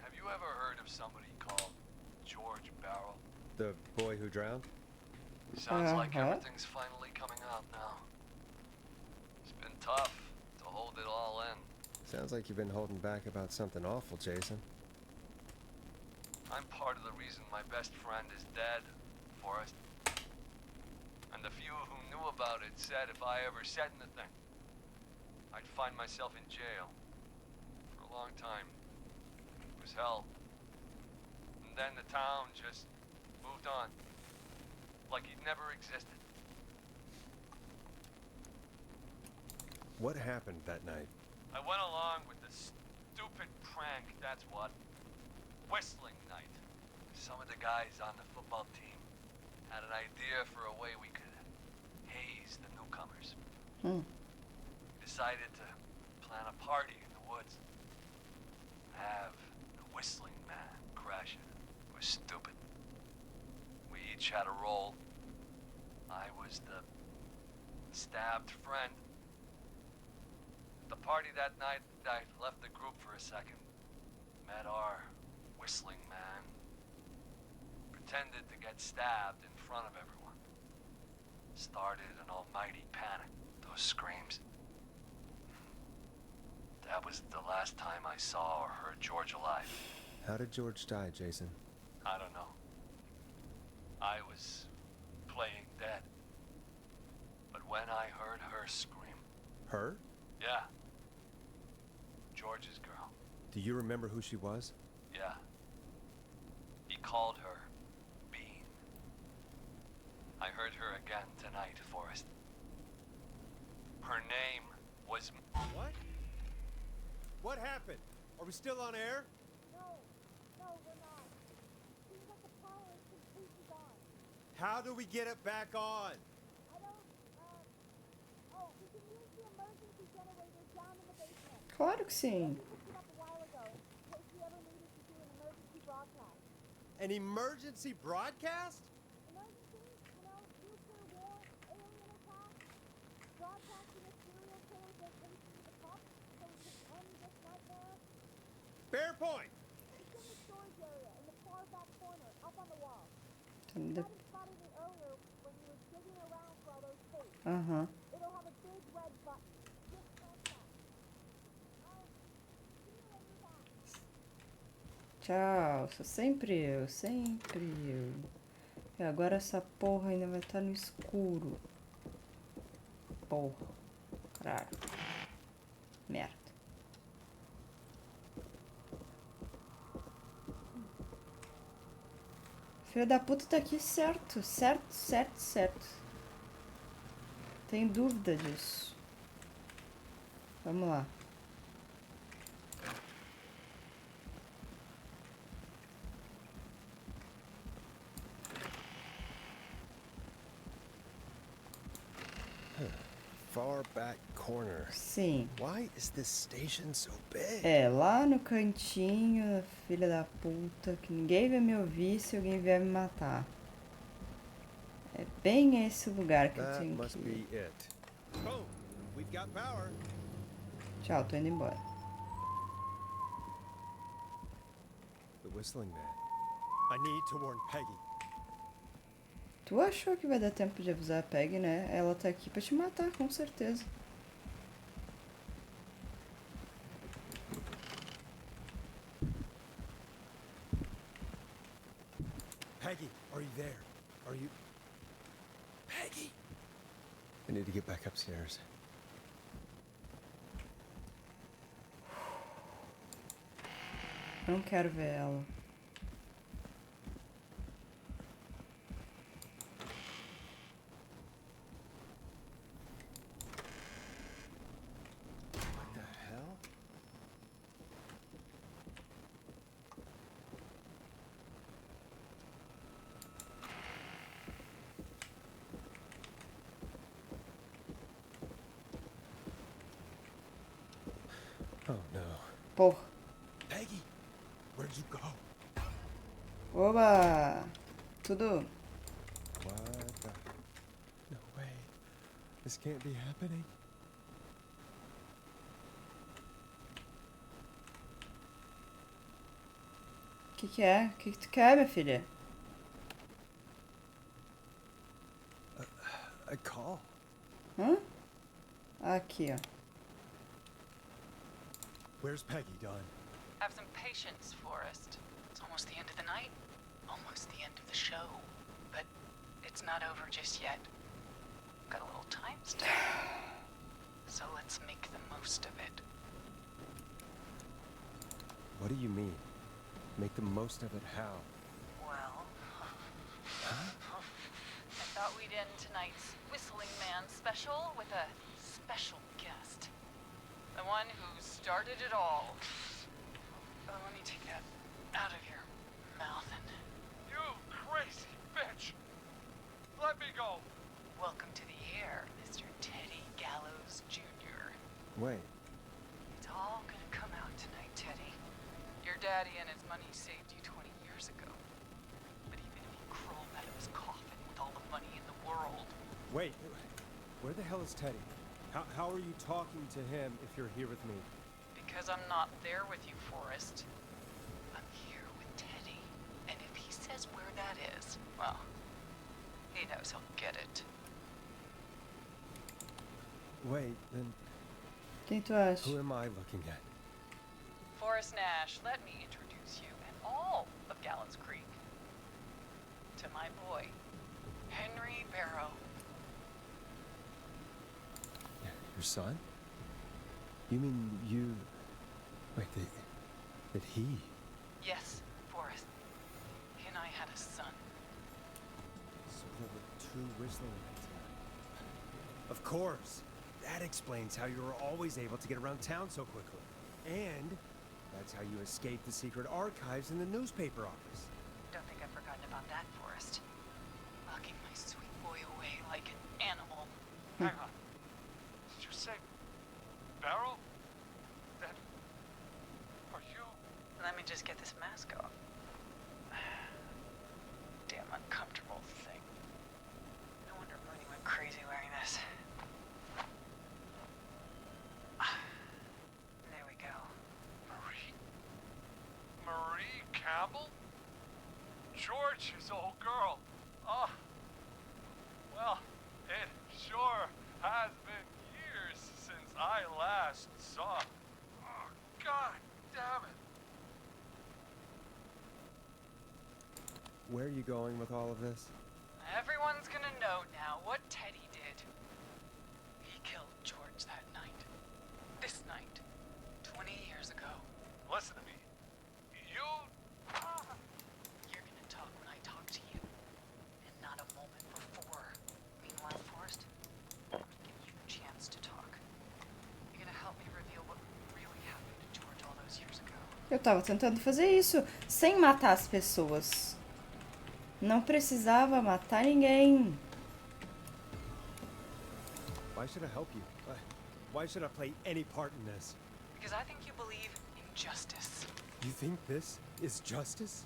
Have you ever heard of somebody called George Barrow? The boy who drowned? Sounds like Uh-huh. everything's finally coming out now. It's been tough to hold it all in. Sounds like you've been holding back about something awful, Jason. I'm part of the reason my best friend is dead, Forrest. And the few who knew about it said if I ever said anything, I'd find myself in jail. For a long time. It was hell. And then the town just moved on. Like he'd never existed. What happened that night? I went along with the stupid prank, that's what. Whistling night. Some of the guys on the football team had an idea for a way we could haze the newcomers. Hmm. We decided to plan a party in the woods. Have the Whistling Man crash it. It was stupid. We each had a role. I was the stabbed friend. At the party that night, I left the group for a second. Met our whistling man. Pretended to get stabbed in front of everyone. Started an almighty panic. Those screams. That was the last time I saw or heard George alive. How did George die, Jason? I don't know. I was playing dead. But when I heard her scream... Her? Yeah. George's girl. Do you remember who she was? Yeah. He called her Bean. I heard her again tonight, Forrest. Her name was... What? What happened? Are we still on air? No, we're not. Seems like the power is completely gone. How do we get it back on? I don't, oh, we can use the emergency generator down in the basement. Claro que sim. We picked it up a while ago, in case we ever needed to do an emergency broadcast. An emergency broadcast? Emergency? You know, nuclear war, alien attack, broadcasting a serial killer's location to the public so we can end this nightmare. Fair point. It's in the storage area, in the far back corner, up on the wall. Então, You de... might have spotted it earlier when you were digging around for all those tapes. Aham. It'll have a big red button. Just press that. I'll see you when you're back. Tchau. Sou sempre eu, sempre eu. E agora essa porra ainda vai estar no escuro. Porra. Caralho. Merda. Filha da puta tá aqui certo. Certo. Tem dúvida disso. Vamos lá. Far back corner. Sim. Why is this station so big? É, lá no cantinho, filha da puta, que ninguém vai me ouvir se alguém vier me matar. É bem esse lugar que eu That tenho must que ir. be it. Boom! We've got power. Tchau, tô indo embora. The whistling man. I need to warn Peggy. Tu achou que vai dar tempo de avisar a Peg, né? Ela tá aqui pra te matar, com certeza. Peggy, are you there? Are you... Peggy! I need to get back upstairs. Não quero ver ela. What the hell? Oh no. Porra. Peggy, where'd you go? Oba! Tudo? What the... No way. This can't be happening. Que é? Que tu quer, minha filha? A call? Hã? Aqui, ó. Where's Peggy, Don? Have some patience, Forrest. It's almost the end of the night. Almost the end of the show. But it's not over just yet. Got a little time still. So let's make the most of it. What do you mean? Make the most of it how? Well... I thought we'd end tonight's Whistling Man special with a special guest. The one who started it all. Oh, let me take that out of your mouth and... You crazy bitch! Let me go! Welcome to the air, Mr. Teddy Gallows Jr. Wait. It's all gonna come out tonight, Teddy. Your daddy and his money saved you 20 years ago. But even if he crawled out of his coffin with all the money in the world... Wait. Where the hell is Teddy? How are you talking to him if you're here with me? Because I'm not there with you, Forrest. I'm here with that is, well, he knows he'll get it. Wait, then Quem tu acha? who am I looking at? Forrest Nash, let me introduce you and all of Gallows Creek to my boy, Henry Barrow. Your son? You mean you... Wait, that he... Yes, Forrest. He and I had a son. So there were two whistling nights tonight. Of course! That explains how you were always able to get around town so quickly. And that's how you escaped the secret archives in the newspaper office. Don't think I've forgotten about that, Forrest. Locking my sweet boy away like an animal. Hang on. Did you say Barrow? That... Are you... Let me just get this mask off. Damn uncomfortable thing. No wonder Mooney went crazy wearing this. There we go. Marie Campbell? George, his old girl. Oh. Well, it sure has been years since I last saw. Oh, God damn it. Where are you going with all of this? Everyone's gonna know now what Teddy did. He killed George that night. This night. 20 years ago. Listen to me. You're gonna talk when I talk to you. And not a moment before. Meanwhile, Forrest, I'm gonna give you a chance to talk. You're gonna help me reveal what really happened to George all those years ago. Eu tava tentando fazer isso sem matar as pessoas. Não precisava matar ninguém. Why should I help you? Why should I play any part in this? Because I think you believe in justice. You think this is justice?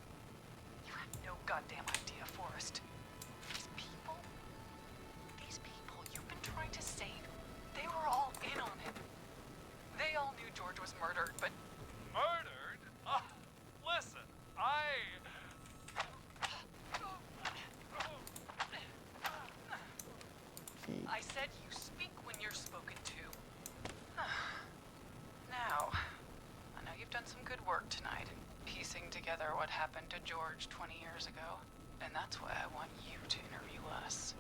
You have no goddamn idea, Forrest. These people you've been trying to save, they were all in on it. They all knew George was murdered, but... Murdered? Listen, I said you speak when you're spoken to. Now, I know you've done some good work tonight, piecing together what happened to George 20 years ago. And that's why I want you to interview us.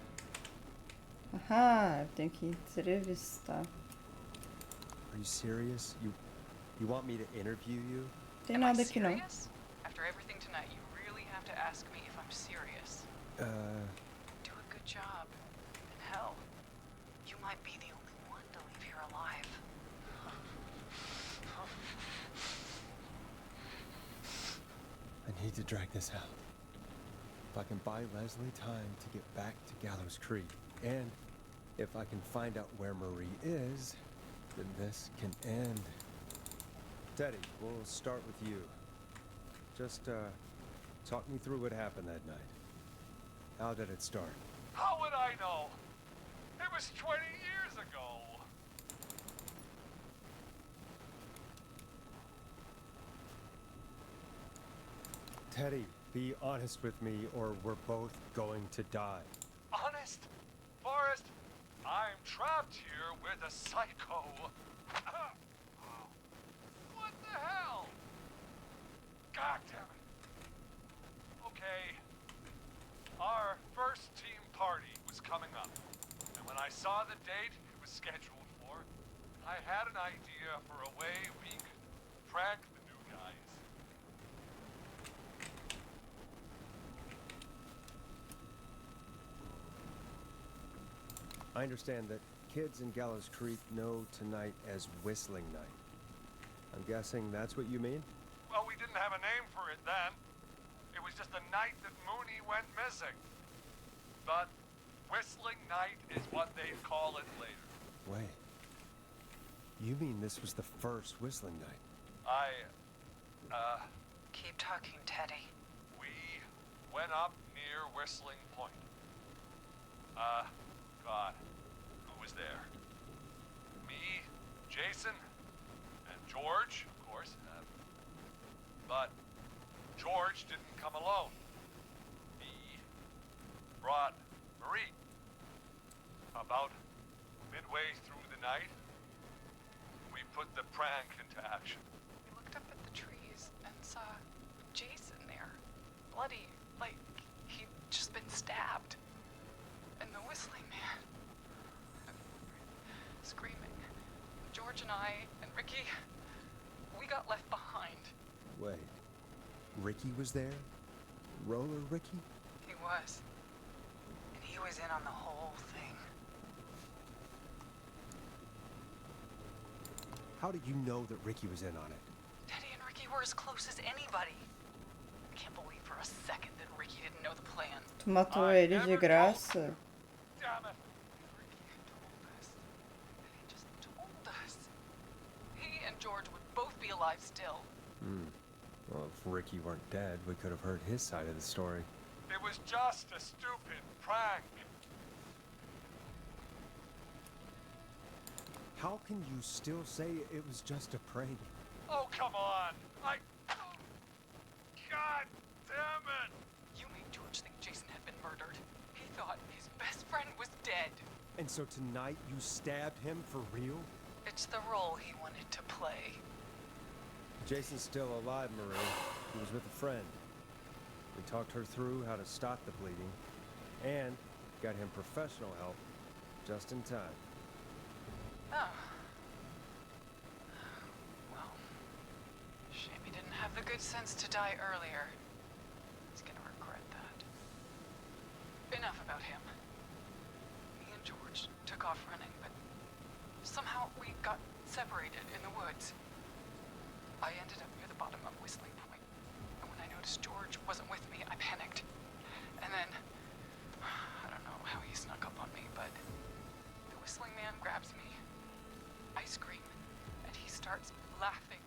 Aham, eu tenho que entrevistar. Are you serious? You want me to interview you? Tem Am I nada aqui não. serious? After everything tonight, you really have to ask me if I'm serious. Do a good job. And hell, you might be the only one to leave here alive. I need to drag this out. If I can buy Leslie time to get back to Gallows Creek, and if I can find out where Marie is, then this can end. Teddy, we'll start with you. Just, talk me through what happened that night. How did it start? how would I know? It was 20 years ago. Teddy, be honest with me or we're both going to die. Honest? Forrest, I'm trapped here with a psycho. What the hell? God damn it. Okay. Our first team party was coming up. And when I saw the date it was scheduled for, I had an idea for a way we could prank the new guys. I understand that kids in Gallows Creek know tonight as Whistling Night. I'm guessing that's what you mean? Well, we didn't have a name for it then. It was just the night that Mooney went missing. But Whistling Night is what they'd call it later. Wait. You mean this was the first Whistling Night? Keep talking, Teddy. We went up near Whistling Point. God, who was there? Me, Jason, and George, of course. But George didn't come alone. He brought Marie. About midway through the night, we put the prank into action. We looked up at the trees and saw Jason there, bloody, like he'd just been stabbed. And the whistling man, screaming. George and I and Ricky, we got left behind. Wait. Ricky was there? Roller Ricky? He was. And he was in on the whole thing. How did you know that Ricky was in on it? Teddy and Ricky were as close as anybody. I can't believe for a second that Ricky didn't know the plan. Tu matou ele de graça? Damn it! Ricky had told us. And he just told us. He and George would both be alive still. Well, if Ricky weren't dead, we could have heard his side of the story. It was just a stupid prank. How can you still say it was just a prank? Oh, come on! God damn it! You made George think Jason had been murdered. He thought his best friend was dead. And so tonight you stabbed him for real? It's the role he wanted to play. Jason's still alive, Marie. He was with a friend. We talked her through how to stop the bleeding and got him professional help just in time. Oh. Well, shame he didn't have the good sense to die earlier. He's gonna regret that. Enough about him. Me and George took off running, but somehow we got separated in the woods. I ended up near the bottom of Whistling Point, and when I noticed George wasn't with me, I panicked. And then, I don't know how he snuck up on me, but the whistling man grabs me. I scream, and he starts laughing,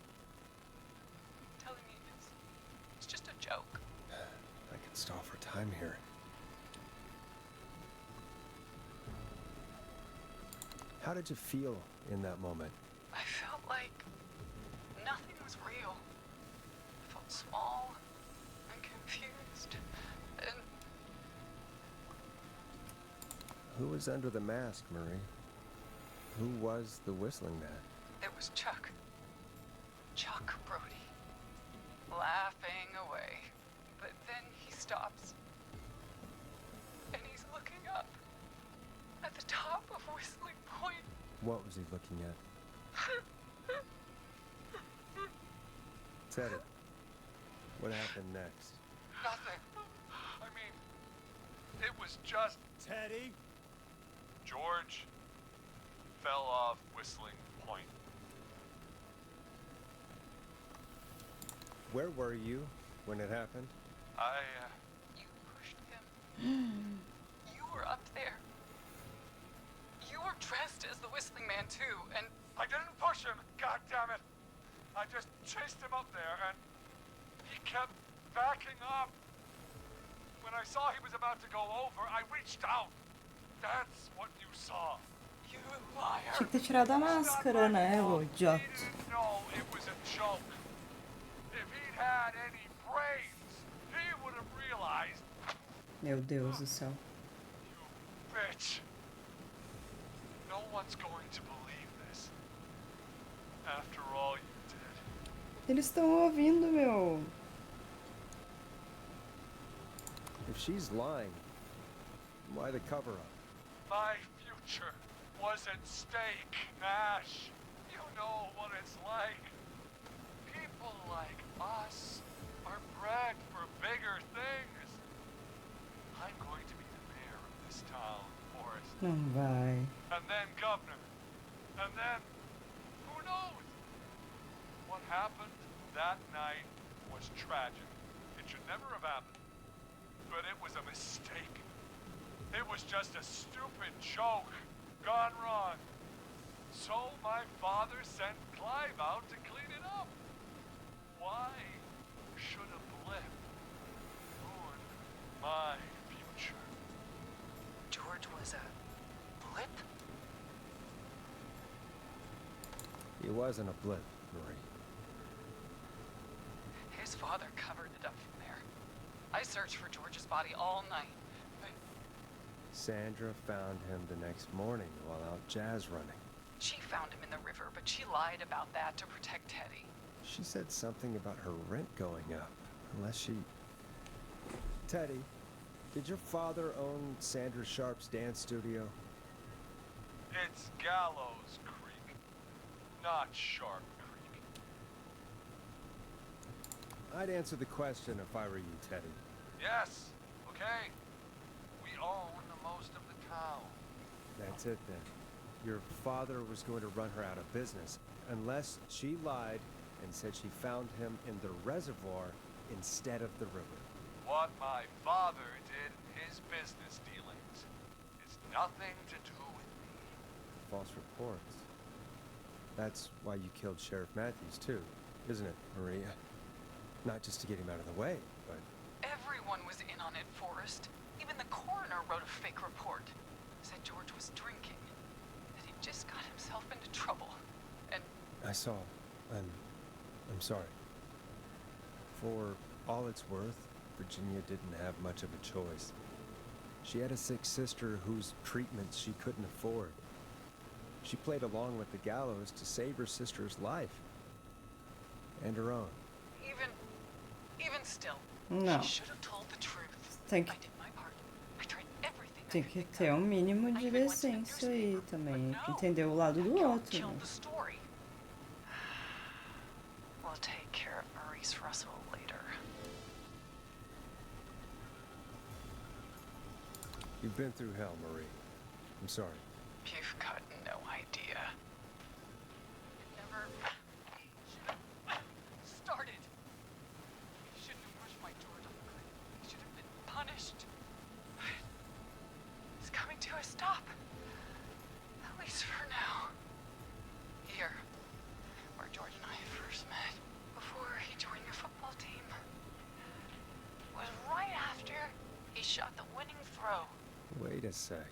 telling me it's just a joke. I can stall for time here. How did you feel in that moment? I felt like nothing was real. I felt small and confused, and Who was under the mask, Marie? Who was the whistling man? it was Chuck. Chuck Brody. Laughing away. But then he stops. And he's looking up. At the top of Whistling Point. What was he looking at? Teddy, what happened next? Nothing. I mean, it was just Teddy? George fell off Whistling Point. Where were you when it happened? You pushed him. You were up there. You were dressed as the Whistling Man too, and I didn't push him, God damn it! I just chased him up there, and he kept backing up. When I saw he was about to go over, I reached out. That's what you saw. you liar. Tinha que ter tirado a máscara, né, ô idiota? He didn't know it was a joke. If he'd had any brains, he would have realized. Meu Deus do céu. You bitch. No one's going to believe this. After all you did. Eles estão ouvindo, meu. If she's lying, why the cover-up? My future was at stake, Nash. You know what it's like. People like us are bred for bigger things. I'm going to be the mayor of this town, Forrest. Não vai. And then governor. And then, who knows? What happened that night was tragic. It should never have happened. But it was a mistake. It was just a stupid joke gone wrong. So my father sent Clive out to clean it up. Why should a blip ruin my future? George was a blip? He wasn't a blip, Marie. His father covered it up from there. I searched for George's body all night, but Sandra found him the next morning while out jazz running. She found him in the river, but she lied about that to protect Teddy. She said something about her rent going up, unless she... Teddy, did your father own Sandra Sharp's dance studio? It's Gallows Creek, not Sharp Creek. I'd answer the question if I were you, Teddy. Yes, okay. We own the most of the town. That's it then. Your father was going to run her out of business, unless she lied and said she found him in the reservoir instead of the river. What my father did in his business dealings is nothing to do with me. False reports. That's why you killed Sheriff Matthews too, isn't it, Maria? Not just to get him out of the way, but... Everyone was in on it, Forrest. Even the coroner wrote a fake report. Said George was drinking. That he just got himself into trouble. And... I saw. I'm sorry. For all it's worth, Virginia didn't have much of a choice. She had a sick sister whose treatments she couldn't afford. She played along with the gallows to save her sister's life. And her own. Even still, Não. she should have told the truth. Tem que, I did my part. I tried everything I tem could que think ter of. mínimo I de even went to the decência aí newspaper, também. but no, Entender o lado do that girl outro. killed Né? the story. We'll take care of Maurice Russell later. You've been through hell, Marie. I'm sorry. You've got no idea. It never should have started. He shouldn't have pushed my George off the cliff. He should have been punished. It's coming to a stop. At least for now. Here, where George and I first met, before he joined your football team, was right after he shot the winning throw. Wait a sec.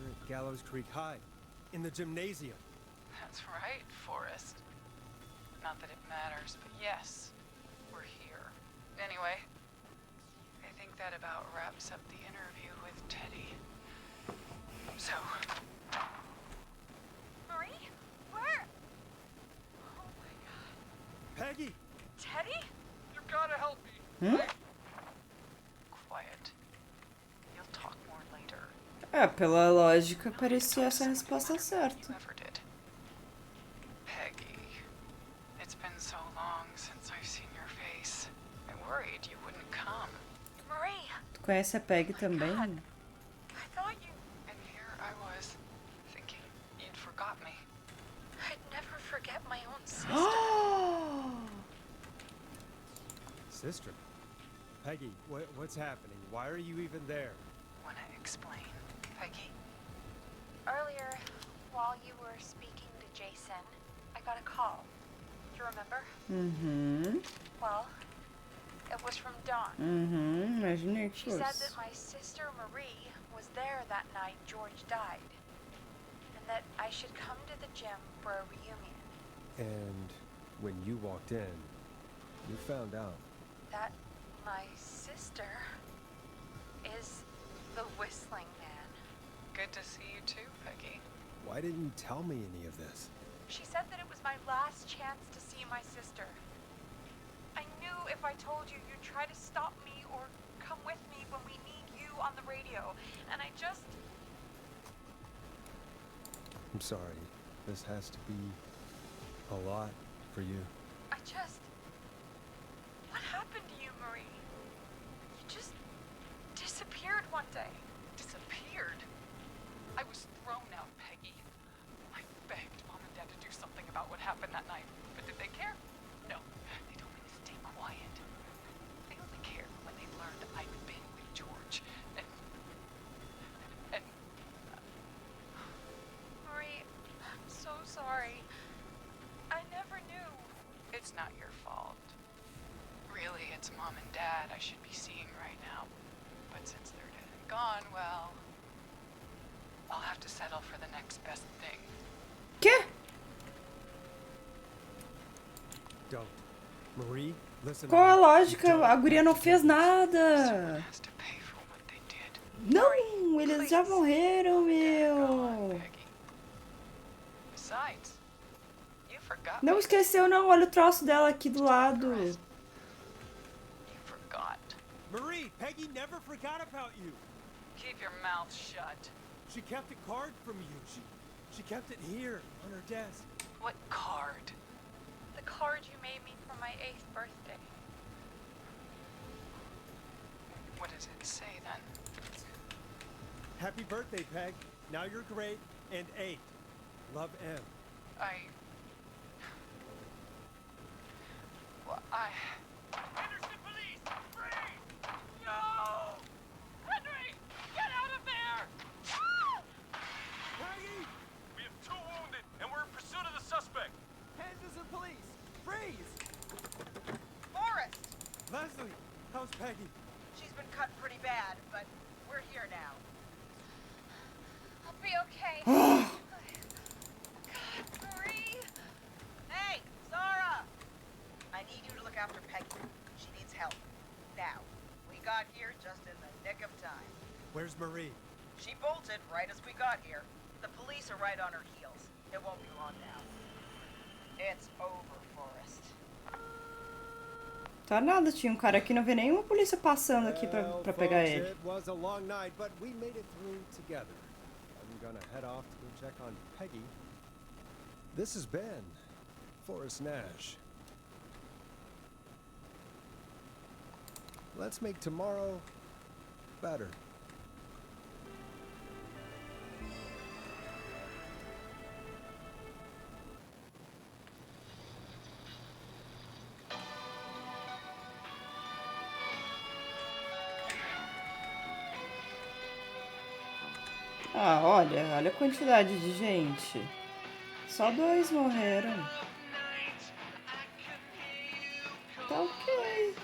You're at Gallows Creek High, in the gymnasium. That's right, Forrest. Not that it matters, but yes, we're here. Anyway, I think that about wraps up the interview with Teddy. So... Marie? Where? Oh my god. Peggy! Teddy? You gotta help me. Quiet. You'll talk more later. É, pela lógica, parecia essa a resposta You certa. ever did. Peggy, it's been so long since I've seen your face. I worried you wouldn't come. Marie, Tu conhece a Peg também? I thought you... And here I was, thinking you'd forgot me. I'd never forget my own sister. Sister? Peggy, what's happening? Why are you even there? Wanna explain, Peggy? Earlier, while you were speaking to Jason, I got a call. Do you remember? Uhum. Well, it was from Dawn. Uhum. Imaginei que She said fosse. that my sister Marie was there that night George died, and that I should come to the gym for a reunion. And when you walked in, you found out. That my sister is the Whistling Man. Good to see you too, Peggy. Why didn't you tell me any of this? She said that it was my last chance to see my sister. I knew if I told you, you'd try to stop me or come with me when we need you on the radio. And I just... I'm sorry. This has to be a lot for you. I just... What happened to you, Marie? You just disappeared one day. Disappeared? I was thrown out, Peggy. I begged Mom and Dad to do something about what happened that night. But did they care? No. They told me to stay quiet. They only cared when they learned I'd been with George. And Marie, I'm so sorry. I never knew. it's not your fault. Really, it's Mom and Dad I should be seeing right now. But since they're dead and gone, well... I'll have to settle for the next best thing. Quê? Don't. Marie, listen. Qual a lógica? A guria não fez nada. Has to pay for what they did. Não, eles já morreram, meu. Peggy. Besides, you forgot. Não esqueceu, não. Olha o troço dela aqui do lado. You forgot. Marie, Peggy never forgot about you. Keep your mouth shut. She kept a card from you. She kept it here on her desk. What card? The card you made me for my 8th birthday. What does it say then? Happy birthday, Peg. Now you're great and 8. Love, M. Well, Henderson police! Free! No! Henry! Get out of there! Peggy! We have 2 wounded, and we're in pursuit of the suspect. Henderson police! Freeze! Forrest! Leslie, how's Peggy? She's been cut pretty bad, but we're here now. I'll be okay. Marie! Hey, Zara! I need you to look after Peggy. She needs help. Now. We got here just in the nick of time. Where's Marie? She bolted right as we got here. The police are right on her heels. It won't be long now. It's over, Forrest. Tá nada, tinha um cara aqui, não vê nenhuma polícia passando aqui pra pegar folks, ele. it was a long night, but we made it through together. I'm gonna head off to go check on Peggy. This has been Forrest Nash. Let's make tomorrow better. Ah, olha a quantidade de gente. Só 2 morreram. Tá ok.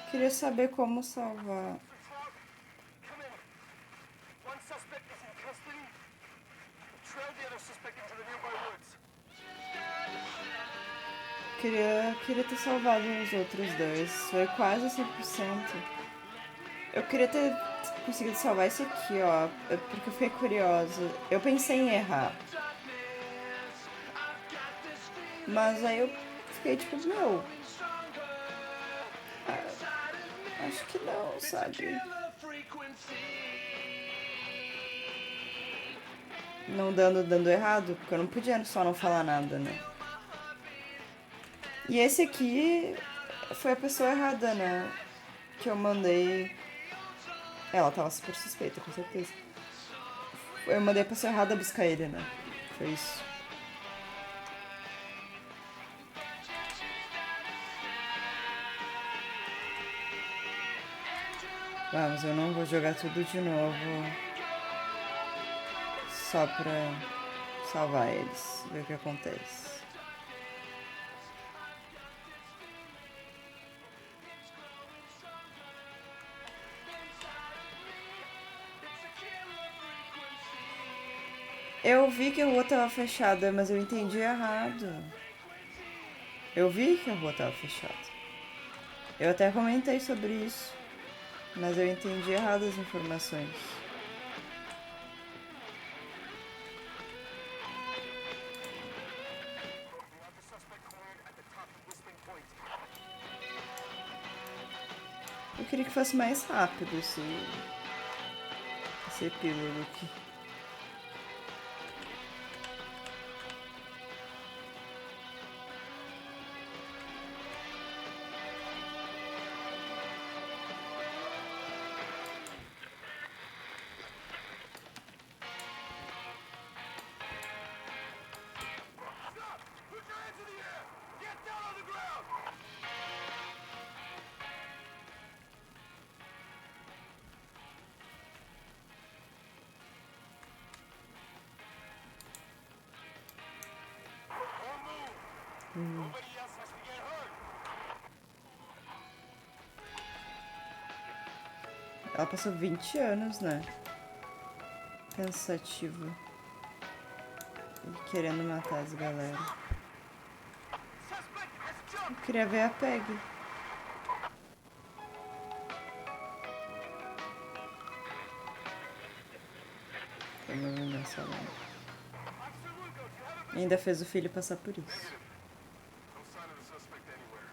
Queria saber como salvar. Come in. One suspect is in custody. Trail the other suspect into the nearby woods. Queria ter salvado os outros 2. Foi quase 100%. Eu queria ter conseguido salvar esse aqui, ó. Porque eu fiquei curiosa. Eu pensei em errar. Mas aí eu fiquei tipo, meu... acho que não, sabe? Não dando errado, porque eu não podia só não falar nada, né? E esse aqui foi a pessoa errada, né? Que eu mandei... Ela tava super suspeita, com certeza. Eu mandei a pessoa errada buscar ele, né? Foi isso. Vamos, eu não vou jogar tudo de novo. Só pra salvar eles. Ver o que acontece. Eu vi que a rua tava fechada, mas eu entendi errado. Eu vi que a rua tava fechada. Eu até comentei sobre isso, mas eu entendi errado as informações. Eu queria que fosse mais rápido esse epílogo aqui. Ela passou 20 anos, né? Pensativa. E querendo matar as galera. Eu queria ver a Peg. Vamos ver nessa lá. Ainda fez o filho passar por isso. No sign of the suspect anywhere.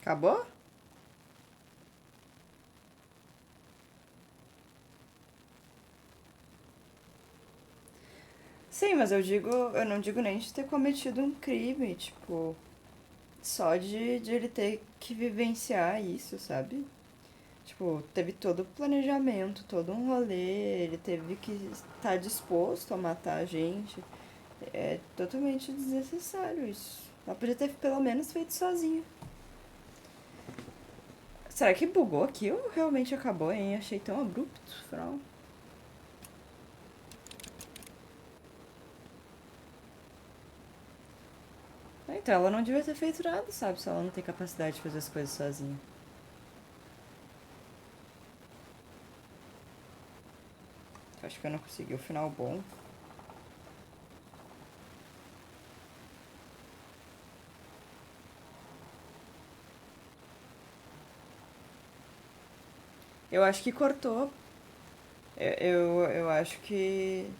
Acabou? Sim, mas eu não digo nem de ter cometido um crime, tipo, só de ele ter que vivenciar isso, sabe? Tipo, teve todo o planejamento, todo um rolê, ele teve que estar disposto a matar a gente. É totalmente desnecessário isso. Ela podia ter pelo menos feito sozinha. Será que bugou aqui ou realmente acabou, hein? Achei tão abrupto, final. Então, ela não devia ter feito nada, sabe? Se ela não tem capacidade de fazer as coisas sozinha. Acho que eu não consegui o final bom. Eu acho que cortou. Eu acho que...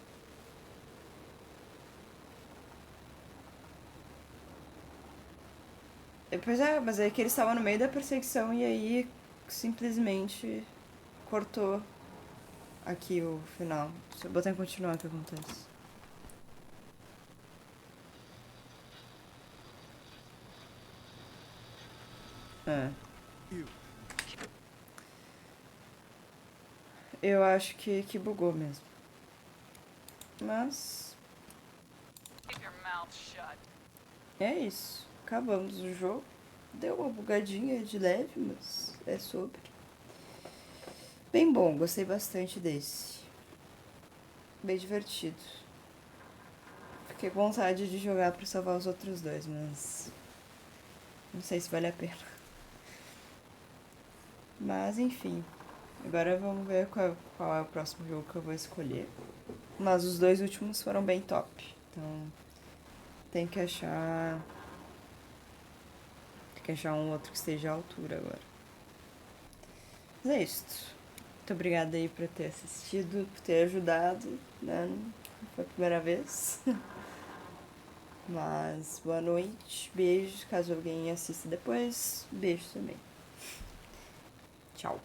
Pois é, mas é que eles estavam no meio da perseguição e aí simplesmente cortou aqui o final. Se eu botar em continuar, o que acontece? É. Eu acho que bugou mesmo. Mas... Keep your mouth shut. é isso. Acabamos o jogo. Deu uma bugadinha de leve, mas é sobre. Bem bom, gostei bastante desse. Bem divertido. Fiquei com vontade de jogar pra salvar os outros dois, mas... não sei se vale a pena. Mas, enfim. Agora vamos ver qual é o próximo jogo que eu vou escolher. Mas os dois últimos foram bem top. Então, tem que achar... tem que achar um outro que esteja à altura agora. Mas é isso. Muito obrigada aí por ter assistido, por ter ajudado, né? Não foi a primeira vez. Mas boa noite, beijos, caso alguém assista depois, beijo também. Tchau.